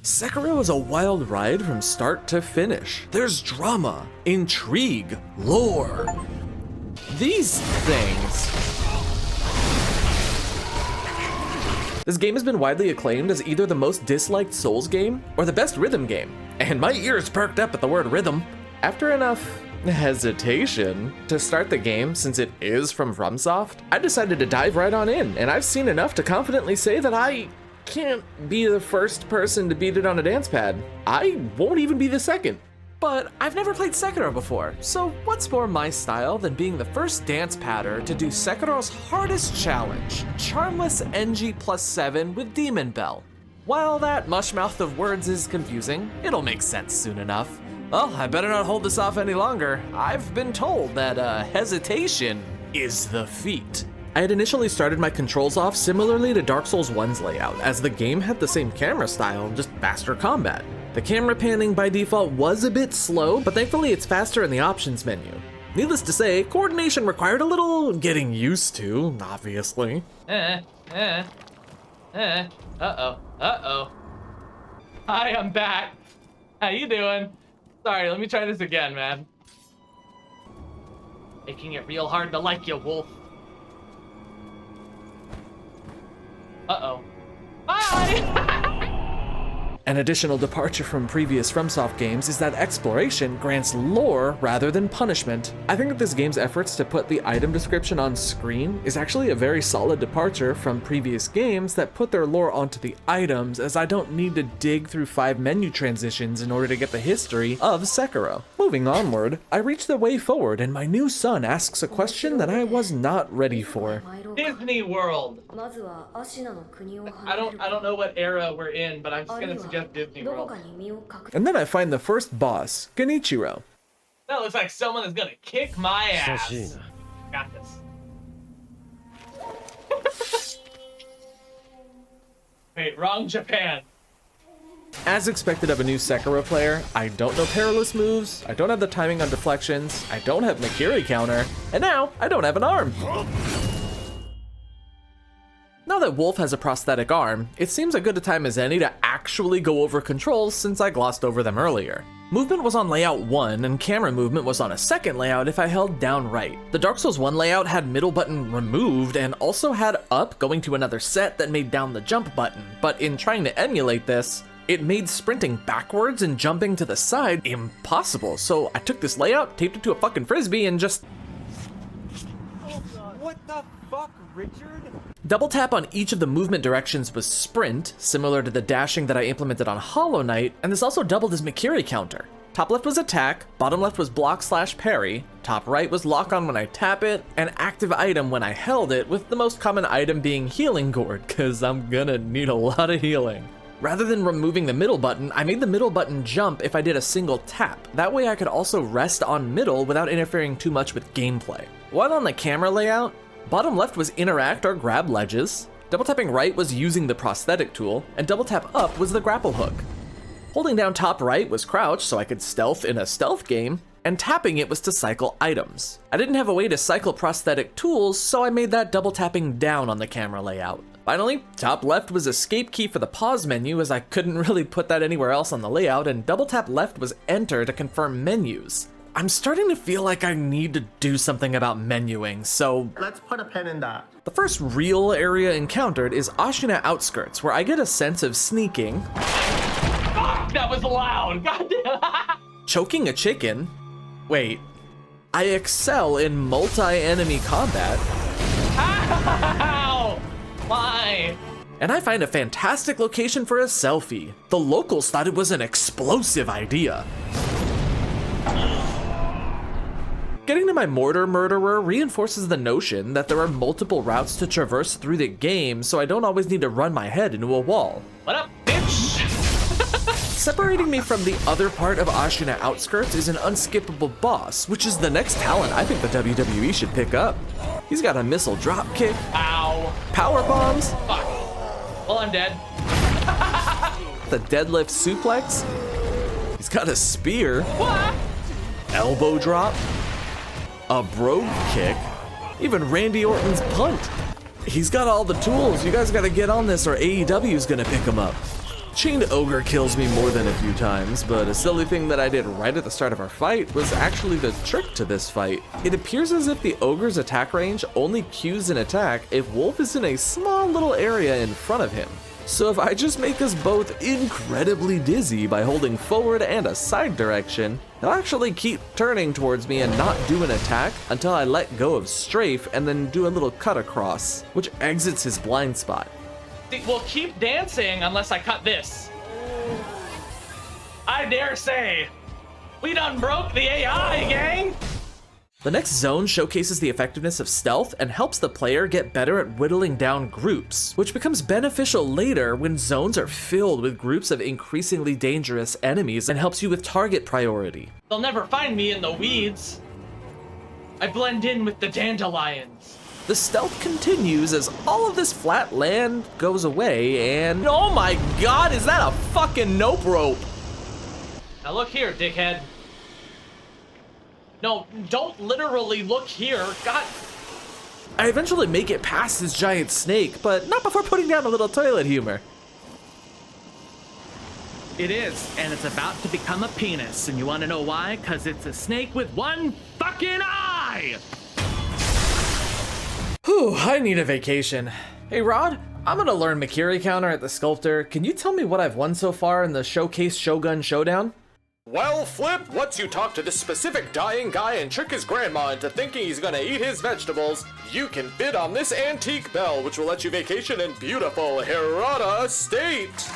Sekiro is a wild ride from start to finish. There's drama, intrigue, lore. These things. This game has been widely acclaimed as either the most disliked Souls game or the best rhythm game, and my ears perked up at the word rhythm. After enough hesitation to start the game, since it is from FromSoft, I decided to dive right on in, and I've seen enough to confidently say that I can't be the first person to beat it on a dance pad. I won't even be the second. But I've never played Sekiro before, so what's more my style than being the first dance padder to do Sekiro's hardest challenge, Charmless NG +7 with Demon Bell. While that mushmouth of words is confusing, it'll make sense soon enough. Well, I better not hold this off any longer. I've been told that hesitation is the feat. I had initially started my controls off similarly to Dark Souls 1's layout, as the game had the same camera style, just faster combat. The camera panning by default was a bit slow, but thankfully it's faster in the options menu. Needless to say, coordination required a little getting used to, obviously. Uh-oh. Hi, I'm back. How you doing? Sorry, let me try this again, man. Making it real hard to like you, Wolf. Uh-oh. Bye! An additional departure from previous FromSoft games is that exploration grants lore rather than punishment. I think that this game's efforts to put the item description on screen is actually a very solid departure from previous games that put their lore onto the items, as I don't need to dig through 5 menu transitions in order to get the history of Sekiro. Moving onward, I reach the way forward and my new son asks a question that I was not ready for. Disney World. I don't know what era we're in, but I'm just gonna suggest Disney World. And then I find the first boss, Genichiro. That looks like someone is gonna kick my ass. Ashina. Got this. Wait, wrong Japan. As expected of a new Sekiro player, I don't know perilous moves, I don't have the timing on deflections, I don't have Mikiri counter, and now I don't have an arm. Now that Wolf has a prosthetic arm, it seems a good a time as any to actually go over controls since I glossed over them earlier. Movement was on layout 1, and camera movement was on a second layout if I held down right. The Dark Souls 1 layout had middle button removed and also had up going to another set that made down the jump button, but in trying to emulate this, it made sprinting backwards and jumping to the side impossible, so I took this layout, taped it to a fucking frisbee, and just... What the fuck, Richard? Double tap on each of the movement directions was sprint, similar to the dashing that I implemented on Hollow Knight, and this also doubled as Mikiri counter. Top left was attack, bottom left was block/parry, top right was lock on when I tap it, and active item when I held it, with the most common item being healing gourd, cause I'm gonna need a lot of healing. Rather than removing the middle button, I made the middle button jump if I did a single tap. That way I could also rest on middle without interfering too much with gameplay. While on the camera layout, bottom left was interact or grab ledges, double tapping right was using the prosthetic tool, and double tap up was the grapple hook. Holding down top right was crouch so I could stealth in a stealth game, and tapping it was to cycle items. I didn't have a way to cycle prosthetic tools, so I made that double tapping down on the camera layout. Finally, top left was escape key for the pause menu, as I couldn't really put that anywhere else on the layout, and double tap left was enter to confirm menus. I'm starting to feel like I need to do something about menuing, so let's put a pin in that. the first real area encountered is Ashina Outskirts, where I get a sense of sneaking, Fuck, that was loud. Goddamn. choking a chicken. Wait, I excel in multi-enemy combat, Ow! Why? and I find a fantastic location for a selfie. The locals thought it was an explosive idea. Getting to my mortar murderer reinforces the notion that there are multiple routes to traverse through the game, so I don't always need to run my head into a wall. What up, bitch? Separating me from the other part of Ashina Outskirts is an unskippable boss, which is the next talent I think the WWE should pick up. He's got a missile drop kick, Ow. power bombs, Fuck. Well, I'm dead. the deadlift suplex, he's got a spear, What? elbow drop, a brogue kick, even Randy Orton's punt. He's got all the tools. You guys gotta get on this or AEW's gonna pick him up. Chained Ogre kills me more than a few times, but a silly thing that I did right at the start of our fight was actually the trick to this fight. It appears as if the Ogre's attack range only cues an attack if Wolf is in a small little area in front of him. So if I just make us both incredibly dizzy by holding forward and a side direction, he'll actually keep turning towards me and not do an attack until I let go of strafe and then do a little cut across, which exits his blind spot. We'll keep dancing unless I cut this. I dare say, we done broke the AI, gang! The next zone showcases the effectiveness of stealth and helps the player get better at whittling down groups, which becomes beneficial later when zones are filled with groups of increasingly dangerous enemies and helps you with target priority. They'll never find me in the weeds. I blend in with the dandelions. The stealth continues as all of this flat land goes away and oh my god, is that a fucking nope rope? Now look here, dickhead. No, don't literally look here. God. I eventually make it past this giant snake, but not before putting down a little toilet humor. It is, and it's about to become a penis. And you want to know why? Because it's a snake with one fucking eye! Whew, I need a vacation. Hey Rod, I'm gonna learn Makiri counter at the sculptor. Can you tell me what I've won so far in the Showcase Shogun Showdown? Well, Flip, once you talk to this specific dying guy and trick his grandma into thinking he's gonna eat his vegetables, you can bid on this antique bell, which will let you vacation in beautiful Hirata Estate.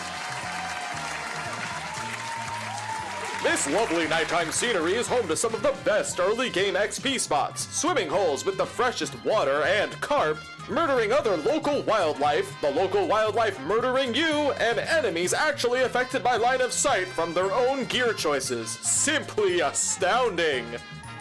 This lovely nighttime scenery is home to some of the best early game XP spots, swimming holes with the freshest water and carp, murdering other local wildlife, the local wildlife murdering you, and enemies actually affected by line of sight from their own gear choices. Simply astounding!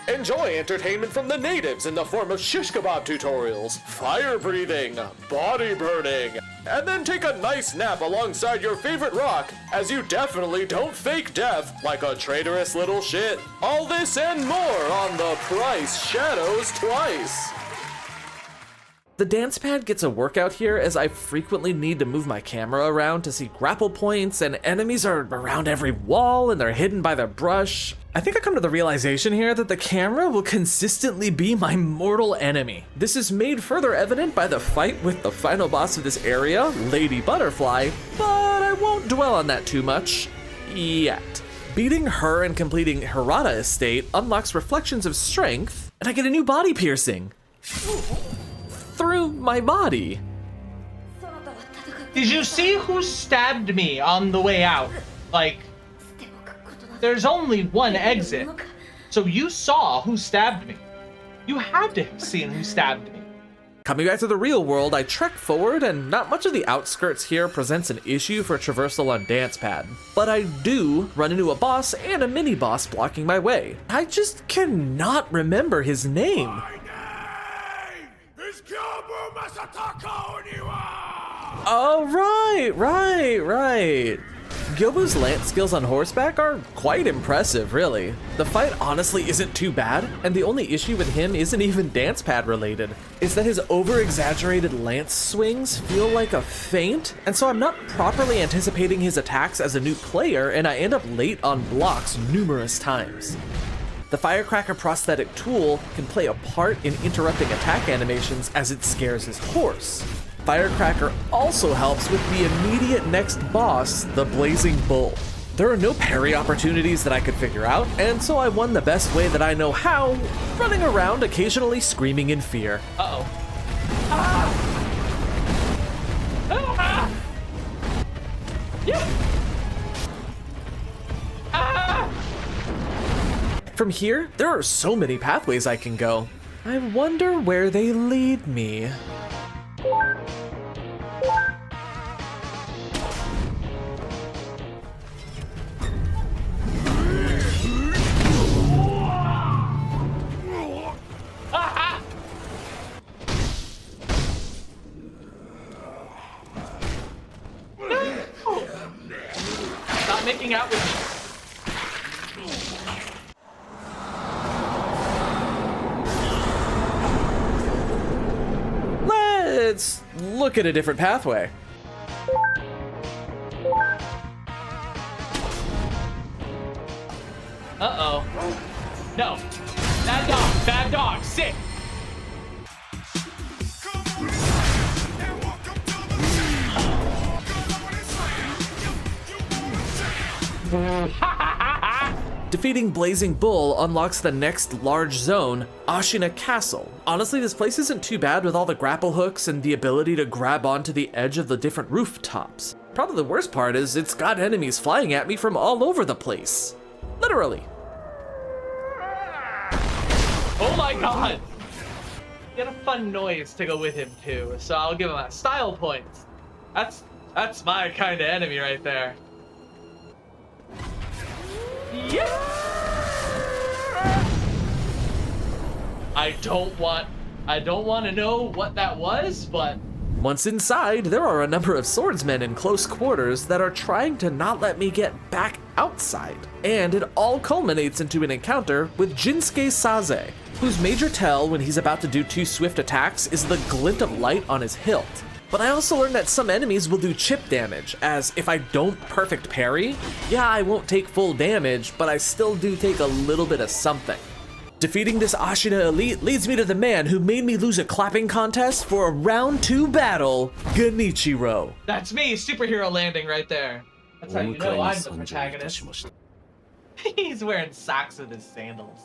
Enjoy entertainment from the natives in the form of shish kebab tutorials, fire breathing, body burning, and then take a nice nap alongside your favorite rock, as you definitely don't fake death like a traitorous little shit. All this and more on The Price Shadows Twice. The dance pad gets a workout here as I frequently need to move my camera around to see grapple points, and enemies are around every wall and they're hidden by their brush. I think I come to the realization here that the camera will consistently be my mortal enemy. This is made further evident by the fight with the final boss of this area, Lady Butterfly, but I won't dwell on that too much yet. Beating her and completing Hirata Estate unlocks Reflections of Strength, and I get a new body piercing through my body. Did you see who stabbed me on the way out? Like, there's only one exit. So you saw who stabbed me. You had to have seen who stabbed me. Coming back to the real world, I trek forward, and not much of the outskirts here presents an issue for traversal on Dance Pad. But I do run into a boss and a mini-boss blocking my way. I just cannot remember his name. Oh, right. Gyobu's lance skills on horseback are quite impressive, really. The fight honestly isn't too bad, and the only issue with him isn't even dance pad related. It's that his over-exaggerated lance swings feel like a feint, and so I'm not properly anticipating his attacks as a new player, and I end up late on blocks numerous times. The Firecracker prosthetic tool can play a part in interrupting attack animations as it scares his horse. Firecracker also helps with the immediate next boss, the Blazing Bull. There are no parry opportunities that I could figure out, and so I won the best way that I know how, running around occasionally screaming in fear. Uh-oh. Ah! Ah! Yeah! Ah! From here, there are so many pathways I can go. I wonder where they lead me. Stop making out with me. Let's look at a different pathway. Uh-oh. No. Bad dog, sit. Defeating Blazing Bull unlocks the next large zone, Ashina Castle. Honestly, this place isn't too bad with all the grapple hooks and the ability to grab onto the edge of the different rooftops. Probably the worst part is it's got enemies flying at me from all over the place. Literally. Oh my god! Get a fun noise to go with him too, so I'll give him a style points. That's my kind of enemy right there. Yeah! I don't want to know what that was, but Once inside, there are a number of swordsmen in close quarters that are trying to not let me get back outside. And it all culminates into an encounter with Jinsuke Saze, whose major tell when he's about to do 2 swift attacks is the glint of light on his hilt. But I also learned that some enemies will do chip damage, as if I don't perfect parry, yeah, I won't take full damage, but I still do take a little bit of something. Defeating this Ashina elite leads me to the man who made me lose a clapping contest for a round 2 battle, Genichiro. that's me, superhero landing right there. That's how you know I'm the protagonist. He's wearing socks with his sandals.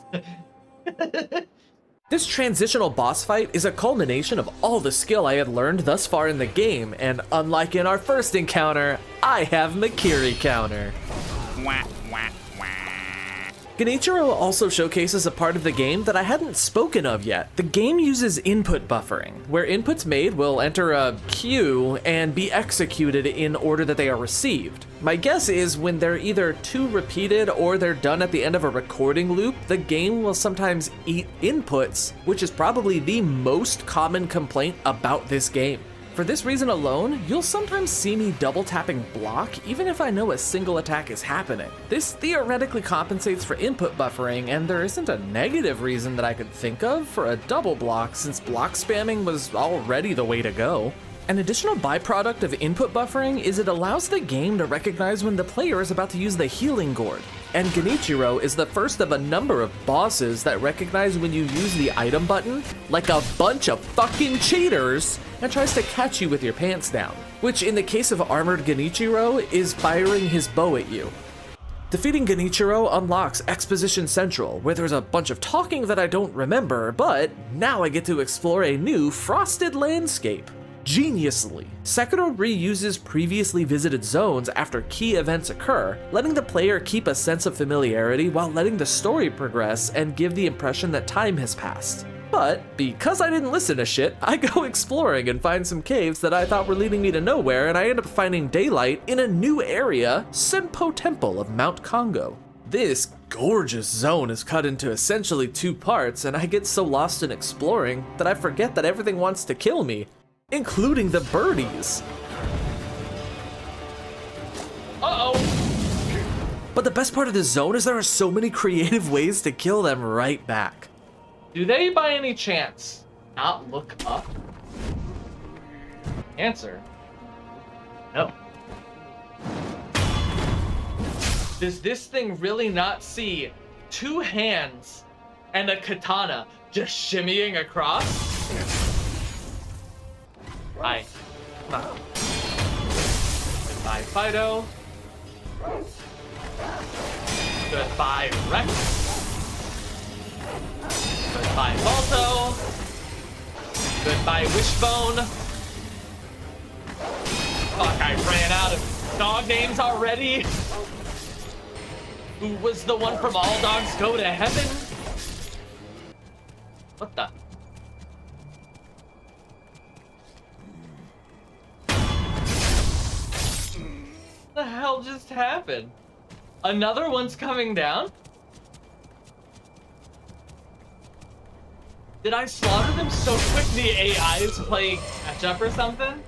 This transitional boss fight is a culmination of all the skill I had learned thus far in the game, and unlike in our first encounter, I have Makiri counter. Genichiro also showcases a part of the game that I hadn't spoken of yet. The game uses input buffering, where inputs made will enter a queue and be executed in order that they are received. My guess is when they're either too repeated or they're done at the end of a recording loop, the game will sometimes eat inputs, which is probably the most common complaint about this game. For this reason alone, you'll sometimes see me double tapping block even if I know a single attack is happening. This theoretically compensates for input buffering, and there isn't a negative reason that I could think of for a double block since block spamming was already the way to go. An additional byproduct of input buffering is it allows the game to recognize when the player is about to use the healing gourd. And Genichiro is the first of a number of bosses that recognize when you use the item button, like a bunch of fucking cheaters, and tries to catch you with your pants down, which in the case of armored Genichiro is firing his bow at you. Defeating Genichiro unlocks Exposition Central, where there's a bunch of talking that I don't remember, but now I get to explore a new frosted landscape. Geniusly, Sekiro reuses previously visited zones after key events occur, letting the player keep a sense of familiarity while letting the story progress and give the impression that time has passed. But because I didn't listen to shit, I go exploring and find some caves that I thought were leading me to nowhere, and I end up finding daylight in a new area, Senpo Temple of Mt Kongo. This gorgeous zone is cut into essentially 2 parts, and I get so lost in exploring that I forget that everything wants to kill me, including the birdies. Uh-oh. But the best part of this zone is there are so many creative ways to kill them right back. Do they by any chance not look up? Answer: no. Does this thing really not see 2 hands and a katana just shimmying across? Hi. Come on. Goodbye, Fido. Goodbye, Rex. Goodbye, Balto. Goodbye, Wishbone. Fuck, I ran out of dog names already. Who was the one from All Dogs Go to Heaven? What the? What the hell just happened? Another one's coming down? Did I slaughter them so quick the AI is playing catch up or something?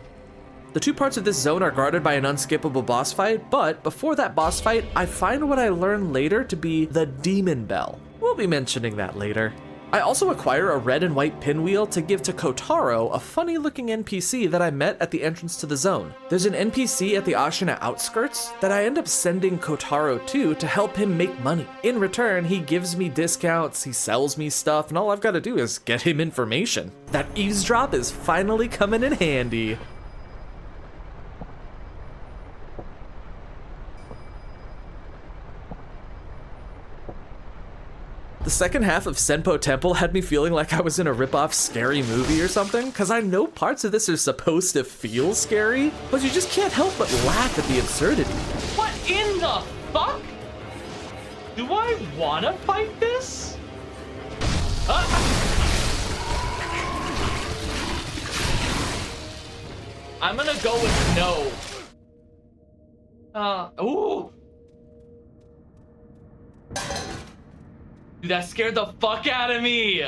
The 2 parts of this zone are guarded by an unskippable boss fight, but before that boss fight, I find what I learned later to be the Demon Bell. We'll be mentioning that later. I also acquire a red and white pinwheel to give to Kotaro, a funny looking NPC that I met at the entrance to the zone. There's an NPC at the Ashina outskirts that I end up sending Kotaro to help him make money. In return, he gives me discounts, he sells me stuff, and all I've got to do is get him information. That eavesdrop is finally coming in handy. The second half of Senpo Temple had me feeling like I was in a rip-off scary movie or something, because I know parts of this are supposed to feel scary, but you just can't help but laugh at the absurdity. What in the fuck? Do I wanna fight this? I'm gonna go with no. Ooh. Dude, that scared the fuck out of me.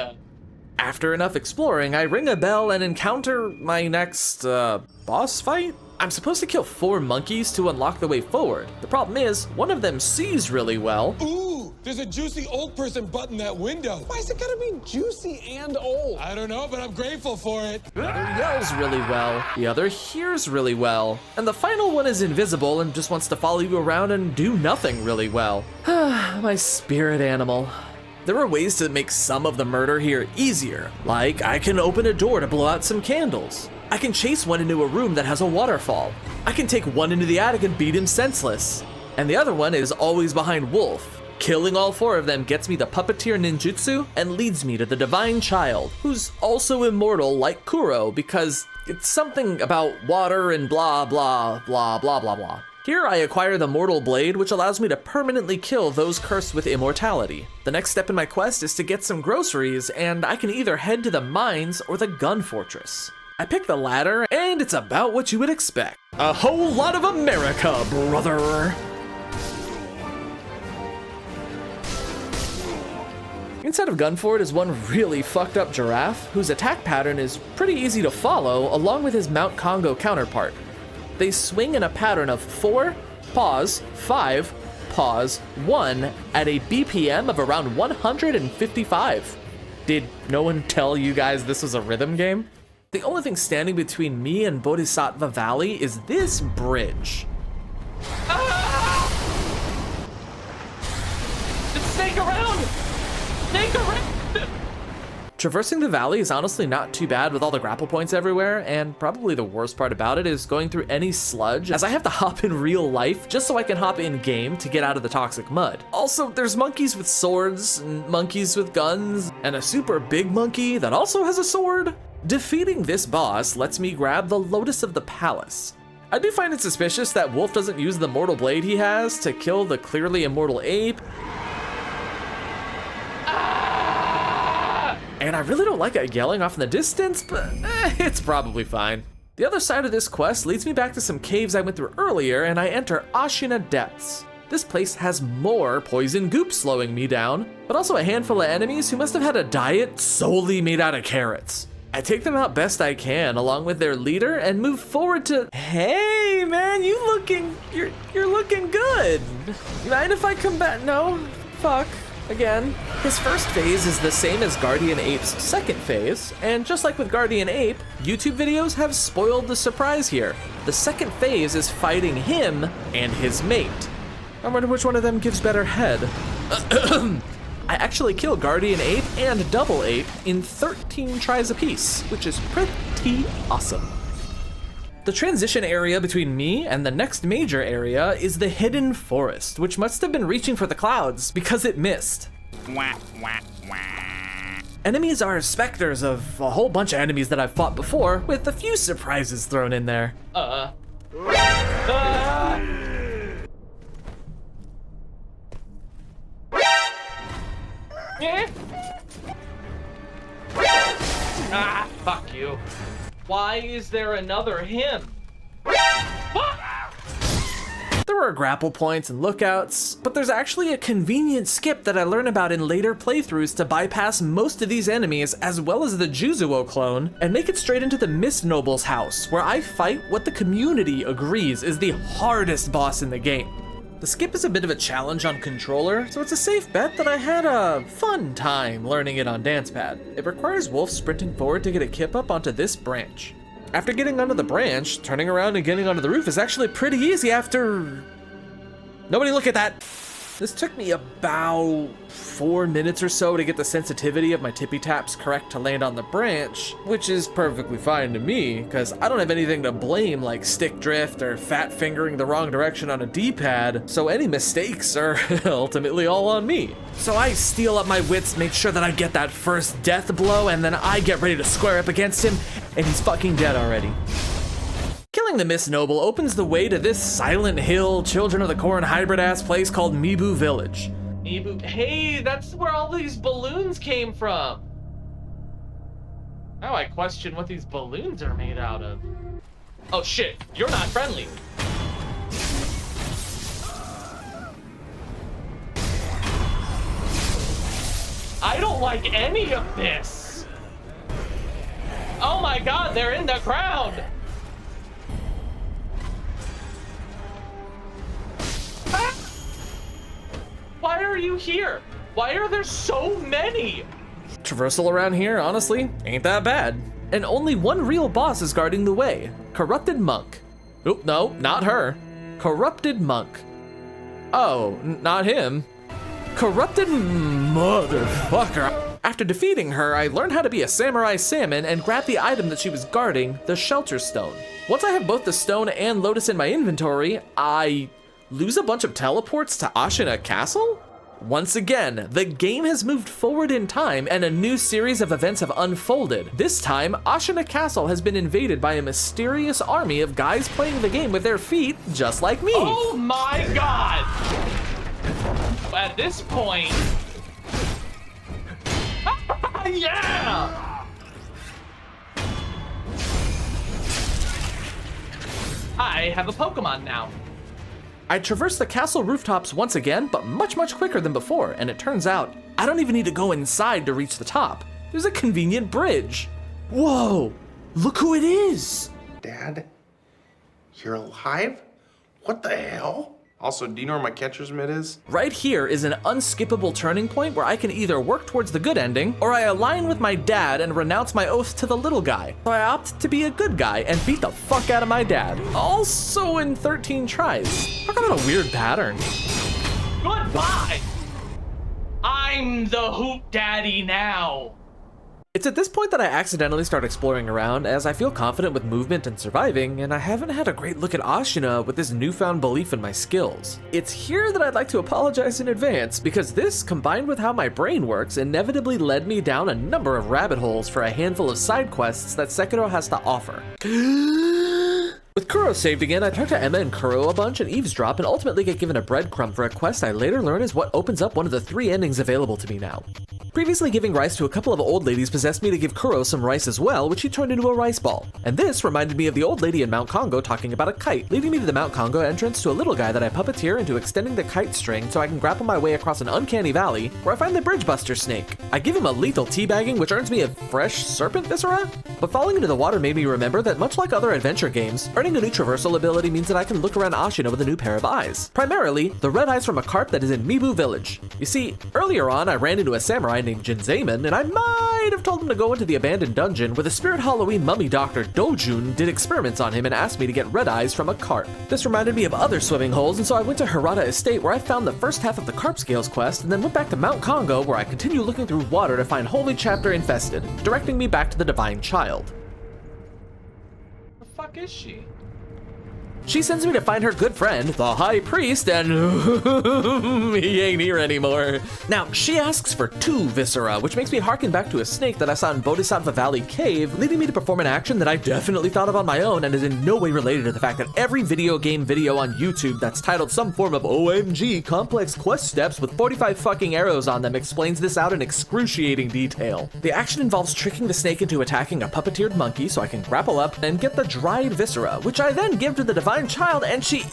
After enough exploring, I ring a bell and encounter my next, boss fight? I'm supposed to kill 4 monkeys to unlock the way forward. The problem is, one of them sees really well. Ooh, there's a juicy old person butt in that window. Why is it gotta be juicy and old? I don't know, but I'm grateful for it. The other yells really well. The other hears really well. And the final one is invisible and just wants to follow you around and do nothing really well. My spirit animal. There are ways to make some of the murder here easier. Like, I can open a door to blow out some candles. I can chase one into a room that has a waterfall. I can take one into the attic and beat him senseless. And the other one is always behind Wolf. Killing all 4 of them gets me the puppeteer ninjutsu and leads me to the divine child, who's also immortal like Kuro because it's something about water and blah blah blah blah blah blah. Here I acquire the Mortal Blade, which allows me to permanently kill those cursed with immortality. The next step in my quest is to get some groceries, and I can either head to the mines or the gun fortress. I pick the latter, and it's about what you would expect. A whole lot of America, brother! Inside of Gunfort is one really fucked up giraffe, whose attack pattern is pretty easy to follow, along with his Mt Kongo counterpart. They swing in a pattern of 4, pause, 5, pause, 1 at a BPM of around 155. Did no one tell you guys this was a rhythm game? The only thing standing between me and Bodhisattva Valley is this bridge. Ah! Snake around! Snake around! Traversing the valley is honestly not too bad with all the grapple points everywhere, and probably the worst part about it is going through any sludge, as I have to hop in real life just so I can hop in game to get out of the toxic mud. Also, there's monkeys with swords, and monkeys with guns, and a super big monkey that also has a sword. Defeating this boss lets me grab the Lotus of the Palace. I do find it suspicious that Wolf doesn't use the Mortal Blade he has to kill the clearly immortal ape. And I really don't like it yelling off in the distance, but it's probably fine. The other side of this quest leads me back to some caves I went through earlier, and I enter Ashina Depths. This place has more poison goop slowing me down, but also a handful of enemies who must have had a diet solely made out of carrots. I take them out best I can, along with their leader, and move forward to, hey man, you're looking good. You mind if I come back? No, fuck. Again, his first phase is the same as Guardian Ape's second phase, and just like with Guardian Ape, YouTube videos have spoiled the surprise here. The second phase is fighting him and his mate. I wonder which one of them gives better head. I actually kill Guardian Ape and Double Ape in 13 tries apiece, which is pretty awesome. The transition area between me and the next major area is the Hidden Forest, which must have been reaching for the clouds because it missed. Enemies are specters of a whole bunch of enemies that I've fought before, with a few surprises thrown in there. Fuck you. Why is there another him? There are grapple points and lookouts, but there's actually a convenient skip that I learn about in later playthroughs to bypass most of these enemies as well as the Juzuo clone and make it straight into the Mist Noble's house, where I fight what the community agrees is the hardest boss in the game. The skip is a bit of a challenge on controller, so it's a safe bet that I had a fun time learning it on DancePad. It requires Wolf sprinting forward to get a kip up onto this branch. After getting onto the branch, turning around and getting onto the roof is actually pretty easy after... Nobody look at that! This took me about 4 minutes or so to get the sensitivity of my tippy taps correct to land on the branch, which is perfectly fine to me, because I don't have anything to blame like stick drift or fat fingering the wrong direction on a D-pad, so any mistakes are ultimately all on me. So I steal up my wits, make sure that I get that first death blow, and then I get ready to square up against him, and he's fucking dead already. Killing the Miss Noble opens the way to this Silent Hill, Children of the Corn hybrid-ass place called Mibu Village. Mibu, hey, that's where all these balloons came from. Now I question what these balloons are made out of. Oh shit, you're not friendly. I don't like any of this. Oh my god, they're in the crowd. Why are you here? Why are there so many? Traversal around here, honestly, ain't that bad. And only one real boss is guarding the way. Corrupted Monk. Oop, no, not her. Corrupted Monk. Oh, not him. Corrupted motherfucker. After defeating her, I learned how to be a samurai salmon and grab the item that she was guarding, the shelter stone. Once I have both the stone and lotus in my inventory, I lose a bunch of teleports to Ashina Castle? Once again, the game has moved forward in time and a new series of events have unfolded. This time, Ashina Castle has been invaded by a mysterious army of guys playing the game with their feet, just like me. Oh my god! At this point... yeah! I have a Pokemon now. I traversed the castle rooftops once again, but much quicker than before, and it turns out I don't even need to go inside to reach the top. There's a convenient bridge. Whoa, look who it is. Dad, you're alive? What the hell? Also, do you know where my catcher's mitt is? Right here is an unskippable turning point where I can either work towards the good ending, or I align with my dad and renounce my oath to the little guy. So I opt to be a good guy and beat the fuck out of my dad. Also in 13 tries. Talk about a weird pattern. Goodbye! I'm the Hoot Daddy now. It's at this point that I accidentally start exploring around, as I feel confident with movement and surviving, and I haven't had a great look at Ashina with this newfound belief in my skills. It's here that I'd like to apologize in advance, because this, combined with how my brain works, inevitably led me down a number of rabbit holes for a handful of side quests that Sekiro has to offer. With Kuro saved again, I talk to Emma and Kuro a bunch and eavesdrop and ultimately get given a breadcrumb for a quest I later learn is what opens up one of the 3 endings available to me now. Previously giving rice to a couple of old ladies possessed me to give Kuro some rice as well, which he turned into a rice ball. And this reminded me of the old lady in Mt Kongo talking about a kite, leading me to the Mt Kongo entrance to a little guy that I puppeteer into extending the kite string so I can grapple my way across an uncanny valley where I find the bridge buster snake. I give him a lethal teabagging, which earns me a fresh serpent viscera, but falling into the water made me remember that much like other adventure games, earning a new traversal ability means that I can look around Ashina with a new pair of eyes. Primarily, the red eyes from a carp that is in Mibu Village. You see, earlier on I ran into a samurai named Jinzaemon, and I might have told him to go into the abandoned dungeon where the Spirit Halloween mummy doctor Dojun did experiments on him and asked me to get red eyes from a carp. This reminded me of other swimming holes, and so I went to Hirata Estate where I found the first half of the Carp Scales quest, and then went back to Mt Kongo where I continue looking through water to find Holy Chapter Infested, directing me back to the Divine Child. The fuck is she? She sends me to find her good friend, the High Priest, and he ain't here anymore. Now, she asks for 2 viscera, which makes me harken back to a snake that I saw in Bodhisattva Valley Cave, leading me to perform an action that I definitely thought of on my own and is in no way related to the fact that every video game video on YouTube that's titled some form of OMG complex quest steps with 45 fucking arrows on them explains this out in excruciating detail. The action involves tricking the snake into attacking a puppeteered monkey so I can grapple up and get the dried viscera, which I then give to the Divine Child, and she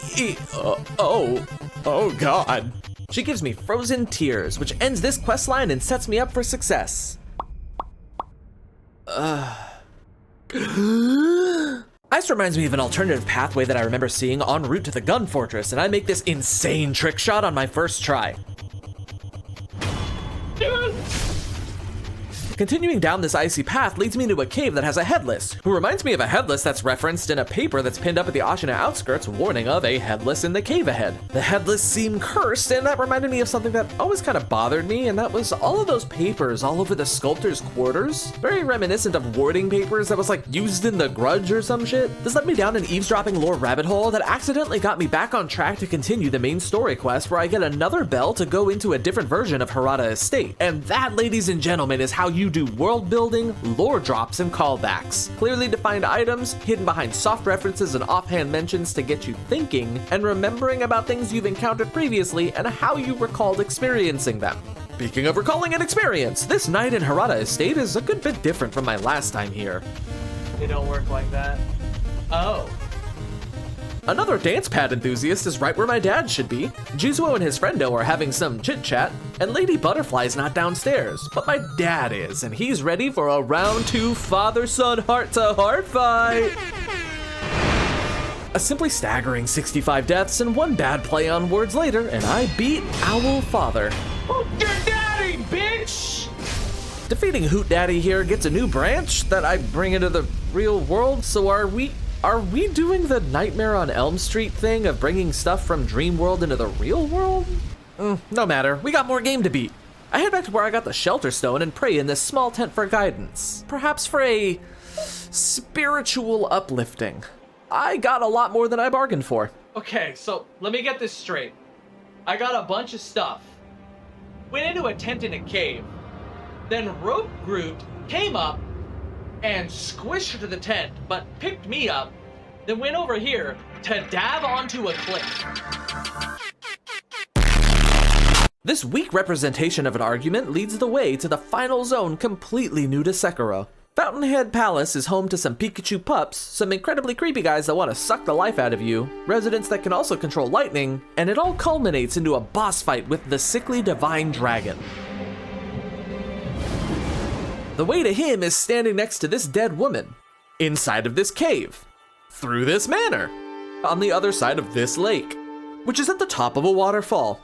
oh god. She gives me frozen tears, which ends this quest line and sets me up for success. I quest reminds me of an alternative pathway that I remember seeing en route to the gun fortress, and I make this insane trick shot on my first try. Continuing down this icy path leads me to a cave that has a headless, who reminds me of a headless that's referenced in a paper that's pinned up at the Ashina outskirts warning of a headless in the cave ahead. The headless seem cursed, and that reminded me of something that always kind of bothered me, and that was all of those papers all over the sculptor's quarters. Very reminiscent of warding papers that was like used in The Grudge or some shit. This led me down an eavesdropping lore rabbit hole that accidentally got me back on track to continue the main story quest, where I get another bell to go into a different version of Hirata Estate. And that, ladies and gentlemen, is how you do world building, lore drops, and callbacks. Clearly defined items hidden behind soft references and offhand mentions to get you thinking and remembering about things you've encountered previously and how you recalled experiencing them. Speaking of recalling an experience, this night in Hirata Estate is a good bit different from my last time here. They don't work like that. Oh. Another dance pad enthusiast is right where my dad should be. Juzuo and his friendo are having some chit-chat, and Lady Butterfly's not downstairs, but my dad is, and he's ready for a round 2 father-son heart-to-heart fight. A simply staggering 65 deaths and 1 bad play on words later, and I beat Owl Father. Hoot your daddy, bitch! Defeating Hoot Daddy here gets a new branch that I bring into the real world, so are we doing the Nightmare on Elm Street thing of bringing stuff from Dream World into the real world? No matter, we got more game to beat. I head back to where I got the Shelter Stone and pray in this small tent for guidance. Perhaps for a spiritual uplifting. I got a lot more than I bargained for. Okay, so let me get this straight. I got a bunch of stuff. Went into a tent in a cave. Then Rope Groot came up and squished the tent, but picked me up, then went over here to dab onto a cliff. This weak representation of an argument leads the way to the final zone completely new to Sekiro. Fountainhead Palace is home to some Pikachu pups, some incredibly creepy guys that want to suck the life out of you, residents that can also control lightning, and it all culminates into a boss fight with the sickly divine dragon. The way to him is standing next to this dead woman, inside of this cave, through this manor, on the other side of this lake, which is at the top of a waterfall,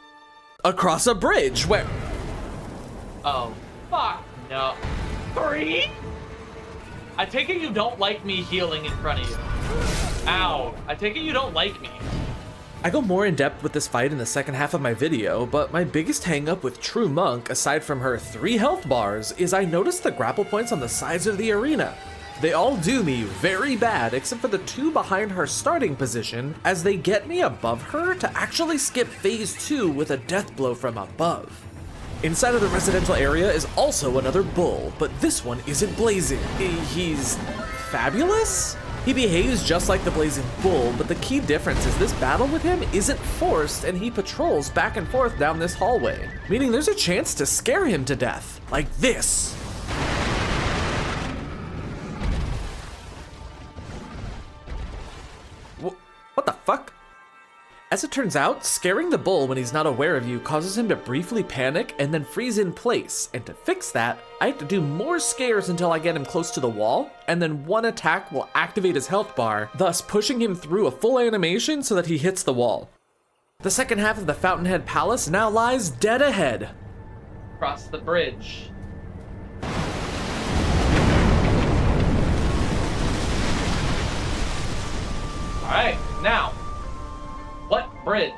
across a bridge where... Oh, fuck no. 3? I take it you don't like me healing in front of you. Ow. I take it you don't like me. I go more in depth with this fight in the second half of my video, but my biggest hang up with True Monk, aside from her 3 health bars, is I noticed the grapple points on the sides of the arena. They all do me very bad, except for the 2 behind her starting position, as they get me above her to actually skip phase 2 with a death blow from above. Inside of the residential area is also another bull, but this one isn't blazing. He's fabulous? He behaves just like the Blazing Bull, but the key difference is this battle with him isn't forced and he patrols back and forth down this hallway, meaning there's a chance to scare him to death, like this. What the fuck? As it turns out, scaring the bull when he's not aware of you causes him to briefly panic and then freeze in place, and to fix that, I have to do more scares until I get him close to the wall, and then 1 attack will activate his health bar, thus pushing him through a full animation so that he hits the wall. The second half of the Fountainhead Palace now lies dead ahead. Cross the bridge. Alright, now. What bridge?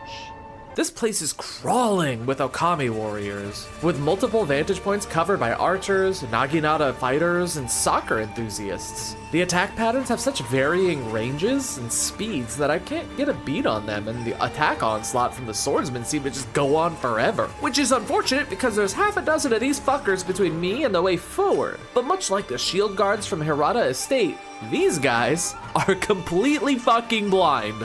This place is crawling with Okami warriors, with multiple vantage points covered by archers, Naginata fighters, and soccer enthusiasts. The attack patterns have such varying ranges and speeds that I can't get a beat on them, and the attack onslaught from the swordsmen seem to just go on forever. Which is unfortunate because there's half a dozen of these fuckers between me and the way forward. But much like the shield guards from Hirata Estate, these guys are completely fucking blind.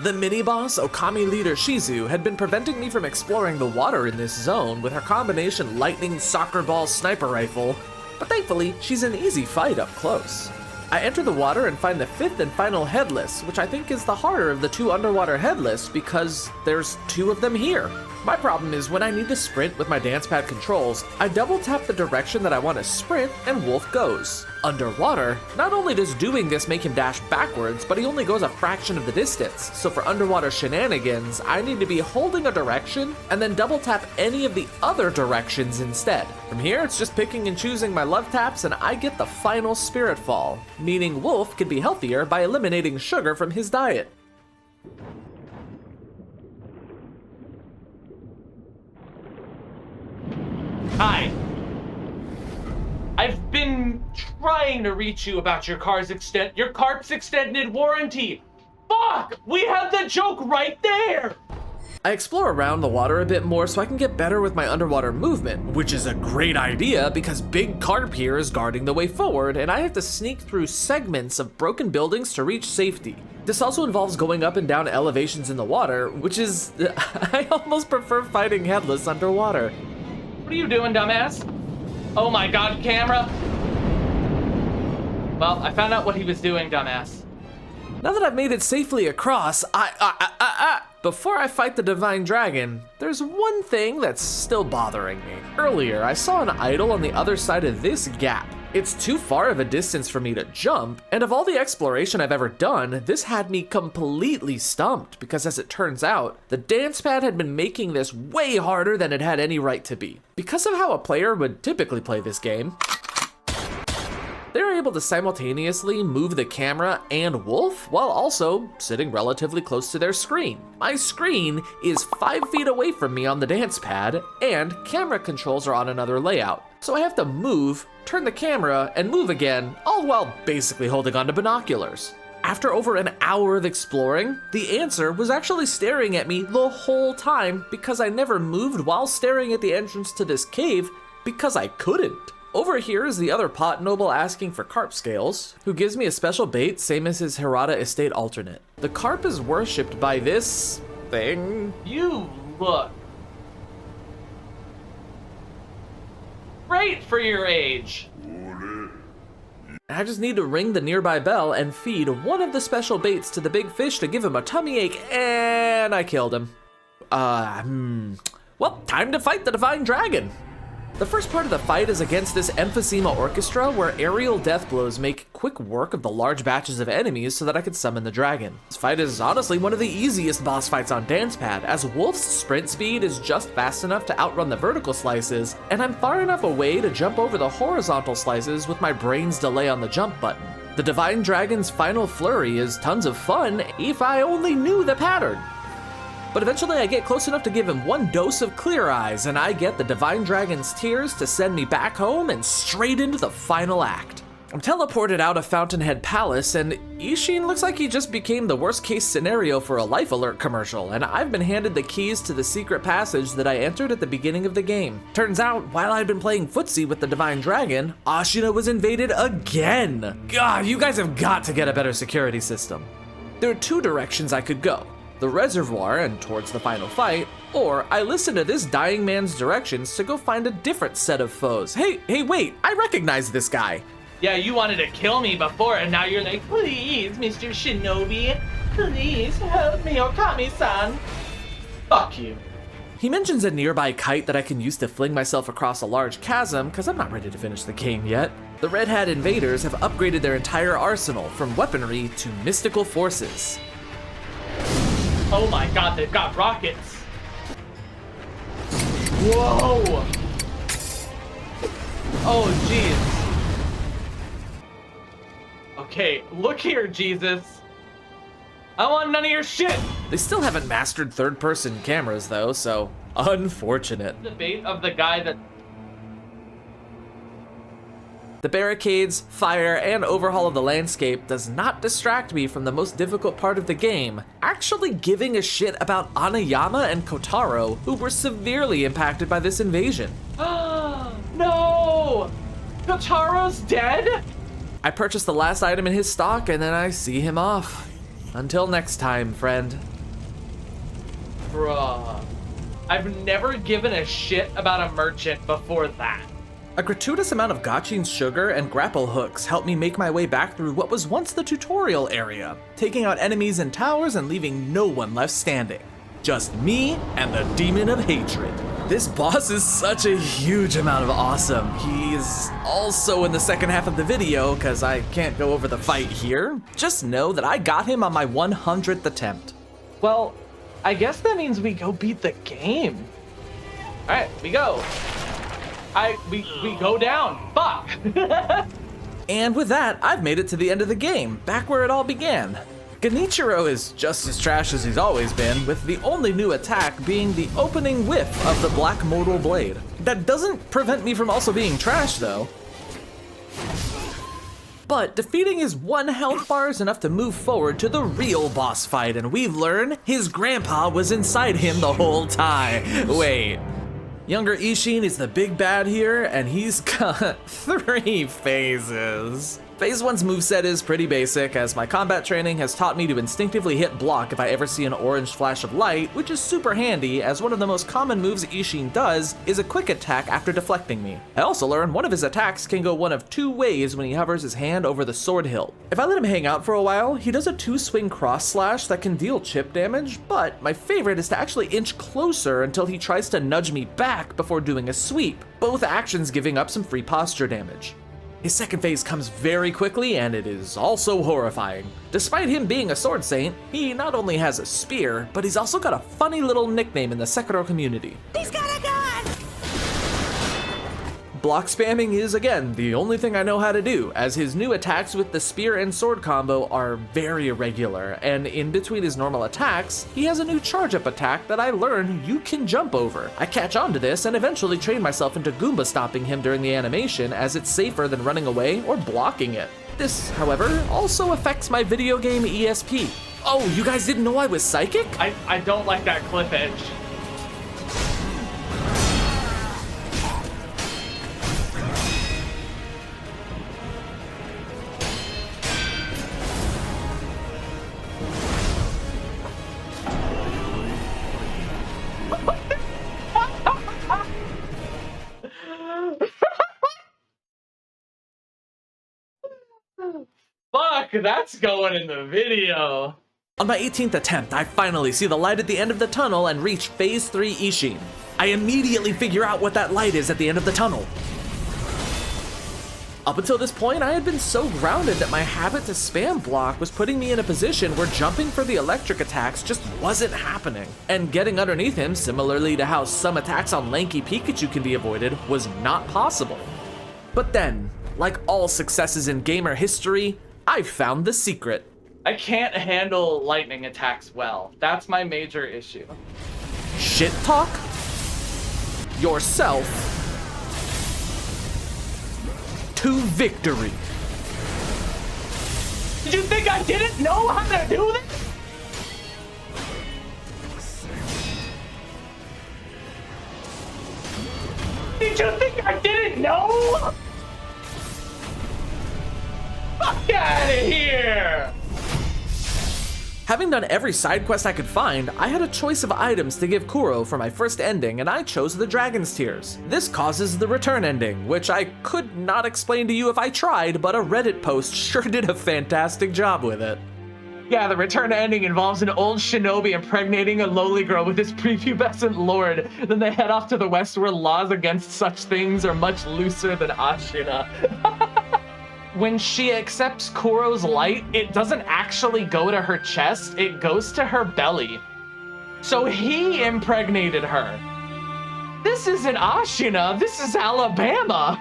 The mini-boss, Okami leader Shizu, had been preventing me from exploring the water in this zone with her combination lightning soccer ball sniper rifle, but thankfully, she's an easy fight up close. I enter the water and find the 5th and final headless, which I think is the harder of the 2 underwater headless because there's 2 of them here. My problem is when I need to sprint with my dance pad controls, I double tap the direction that I want to sprint and Wolf goes. Underwater, not only does doing this make him dash backwards, but he only goes a fraction of the distance. So for underwater shenanigans, I need to be holding a direction and then double tap any of the other directions instead. From here, it's just picking and choosing my love taps and I get the final spirit fall, meaning Wolf can be healthier by eliminating sugar from his diet. Hi. I've been trying to reach you about your carp's extended warranty. Fuck! We have the joke right there! I explore around the water a bit more so I can get better with my underwater movement, which is a great idea because Big Carp here is guarding the way forward and I have to sneak through segments of broken buildings to reach safety. This also involves going up and down elevations in the water, which is, I almost prefer fighting headless underwater. What are you doing, dumbass? Oh my god, camera! Well, I found out what he was doing, dumbass. Now that I've made it safely across, before I fight the Divine Dragon, there's one thing that's still bothering me. Earlier, I saw an idol on the other side of this gap. It's too far of a distance for me to jump, and of all the exploration I've ever done, this had me completely stumped because as it turns out, the dance pad had been making this way harder than it had any right to be. Because of how a player would typically play this game, they're able to simultaneously move the camera and Wolf while also sitting relatively close to their screen. My screen is 5 feet away from me on the dance pad and camera controls are on another layout. So I have to move, turn the camera, and move again, all while basically holding onto binoculars. After over an hour of exploring, the answer was actually staring at me the whole time because I never moved while staring at the entrance to this cave because I couldn't. Over here is the other pot noble asking for carp scales, who gives me a special bait, same as his Hirata estate alternate. The carp is worshipped by this thing. You look great for your age. I just need to ring the nearby bell and feed one of the special baits to the big fish to give him a tummy ache, and I killed him. Well, time to fight the Divine Dragon. The first part of the fight is against this emphysema orchestra where aerial death blows make quick work of the large batches of enemies so that I could summon the dragon. This fight is honestly one of the easiest boss fights on Dance Pad, as Wolf's sprint speed is just fast enough to outrun the vertical slices, and I'm far enough away to jump over the horizontal slices with my brain's delay on the jump button. The Divine Dragon's final flurry is tons of fun if I only knew the pattern. But eventually I get close enough to give him one dose of Clear Eyes, and I get the Divine Dragon's tears to send me back home and straight into the final act. I'm teleported out of Fountainhead Palace, and Isshin looks like he just became the worst case scenario for a Life Alert commercial, and I've been handed the keys to the secret passage that I entered at the beginning of the game. Turns out, while I'd been playing footsie with the Divine Dragon, Ashina was invaded again. God, you guys have got to get a better security system. There are two directions I could go. The reservoir and towards the final fight, or I listen to this dying man's directions to go find a different set of foes. Hey, wait, I recognize this guy. Yeah, you wanted to kill me before, and now you're like, please, Mr. Shinobi, please help me, Okami-san. Fuck you. He mentions a nearby kite that I can use to fling myself across a large chasm, because I'm not ready to finish the game yet. The Red Hat invaders have upgraded their entire arsenal, from weaponry to mystical forces. Oh my god, they've got rockets. Whoa. Oh, jeez. Okay, look here, Jesus. I want none of your shit. They still haven't mastered third-person cameras, though, so unfortunate. The bait of the guy that... The barricades, fire, and overhaul of the landscape does not distract me from the most difficult part of the game, actually giving a shit about Anayama and Kotaro, who were severely impacted by this invasion. No! Kotaro's dead? I purchased the last item in his stock and then I see him off. Until next time, friend. Bruh. I've never given a shit about a merchant before that. A gratuitous amount of Gachin's sugar and grapple hooks helped me make my way back through what was once the tutorial area, taking out enemies and towers and leaving no one left standing. Just me and the demon of hatred. This boss is such a huge amount of awesome. He's also in the second half of the video, because I can't go over the fight here. Just know that I got him on my 100th attempt. Well, I guess that means we go beat the game. All right, we go. We go down. Fuck. And with that, I've made it to the end of the game, back where it all began. Genichiro is just as trash as he's always been, with the only new attack being the opening whiff of the black mortal blade. That doesn't prevent me from also being trash though. But defeating his 1 health bar is enough to move forward to the real boss fight, and we learn his grandpa was inside him the whole time. Wait. Younger Isshin is the big bad here, and he's got 3 phases. Phase 1's moveset is pretty basic, as my combat training has taught me to instinctively hit block if I ever see an orange flash of light, which is super handy, as one of the most common moves Isshin does is a quick attack after deflecting me. I also learned one of his attacks can go one of 2 ways when he hovers his hand over the sword hilt. If I let him hang out for a while, he does a 2-swing cross slash that can deal chip damage, but my favorite is to actually inch closer until he tries to nudge me back before doing a sweep, both actions giving up some free posture damage. His second phase comes very quickly, and it is also horrifying. Despite him being a sword saint, he not only has a spear, but he's also got a funny little nickname in the Sekiro community. He's got a gun! Block spamming is, again, the only thing I know how to do, as his new attacks with the spear and sword combo are very irregular, and in between his normal attacks, he has a new charge-up attack that I learned you can jump over. I catch on to this and eventually train myself into Goomba stopping him during the animation, as it's safer than running away or blocking it. This, however, also affects my video game ESP. Oh, you guys didn't know I was psychic? I don't like that cliff edge. Fuck, that's going in the video. On my 18th attempt, I finally see the light at the end of the tunnel and reach Phase 3 Isshin. I immediately figure out what that light is at the end of the tunnel. Up until this point, I had been so grounded that my habit to spam block was putting me in a position where jumping for the electric attacks just wasn't happening. And getting underneath him, similarly to how some attacks on lanky Pikachu can be avoided, was not possible. But then, like all successes in gamer history, I found the secret. I can't handle lightning attacks well. That's my major issue. Shit talk yourself to victory. Did you think I didn't know how to do this? Did you think I didn't know? Fuck out of here! Having done every side quest I could find, I had a choice of items to give Kuro for my first ending, and I chose the Dragon's Tears. This causes the return ending, which I could not explain to you if I tried, but a Reddit post sure did a fantastic job with it. Yeah, the return ending involves an old shinobi impregnating a lowly girl with his prepubescent lord. Then they head off to the west where laws against such things are much looser than Ashina. When she accepts Kuro's light, it doesn't actually go to her chest, it goes to her belly. So he impregnated her. This isn't Ashina, this is Alabama.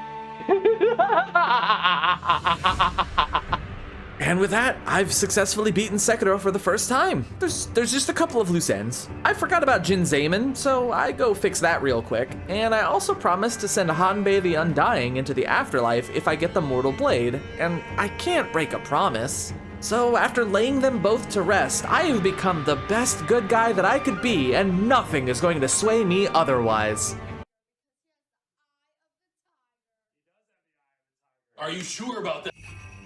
And with that, I've successfully beaten Sekiro for the first time. There's just a couple of loose ends. I forgot about Jin Zaman, so I go fix that real quick. And I also promised to send Hanbei the Undying into the afterlife if I get the Mortal Blade, and I can't break a promise. So after laying them both to rest, I have become the best good guy that I could be, and nothing is going to sway me otherwise. Are you sure about that?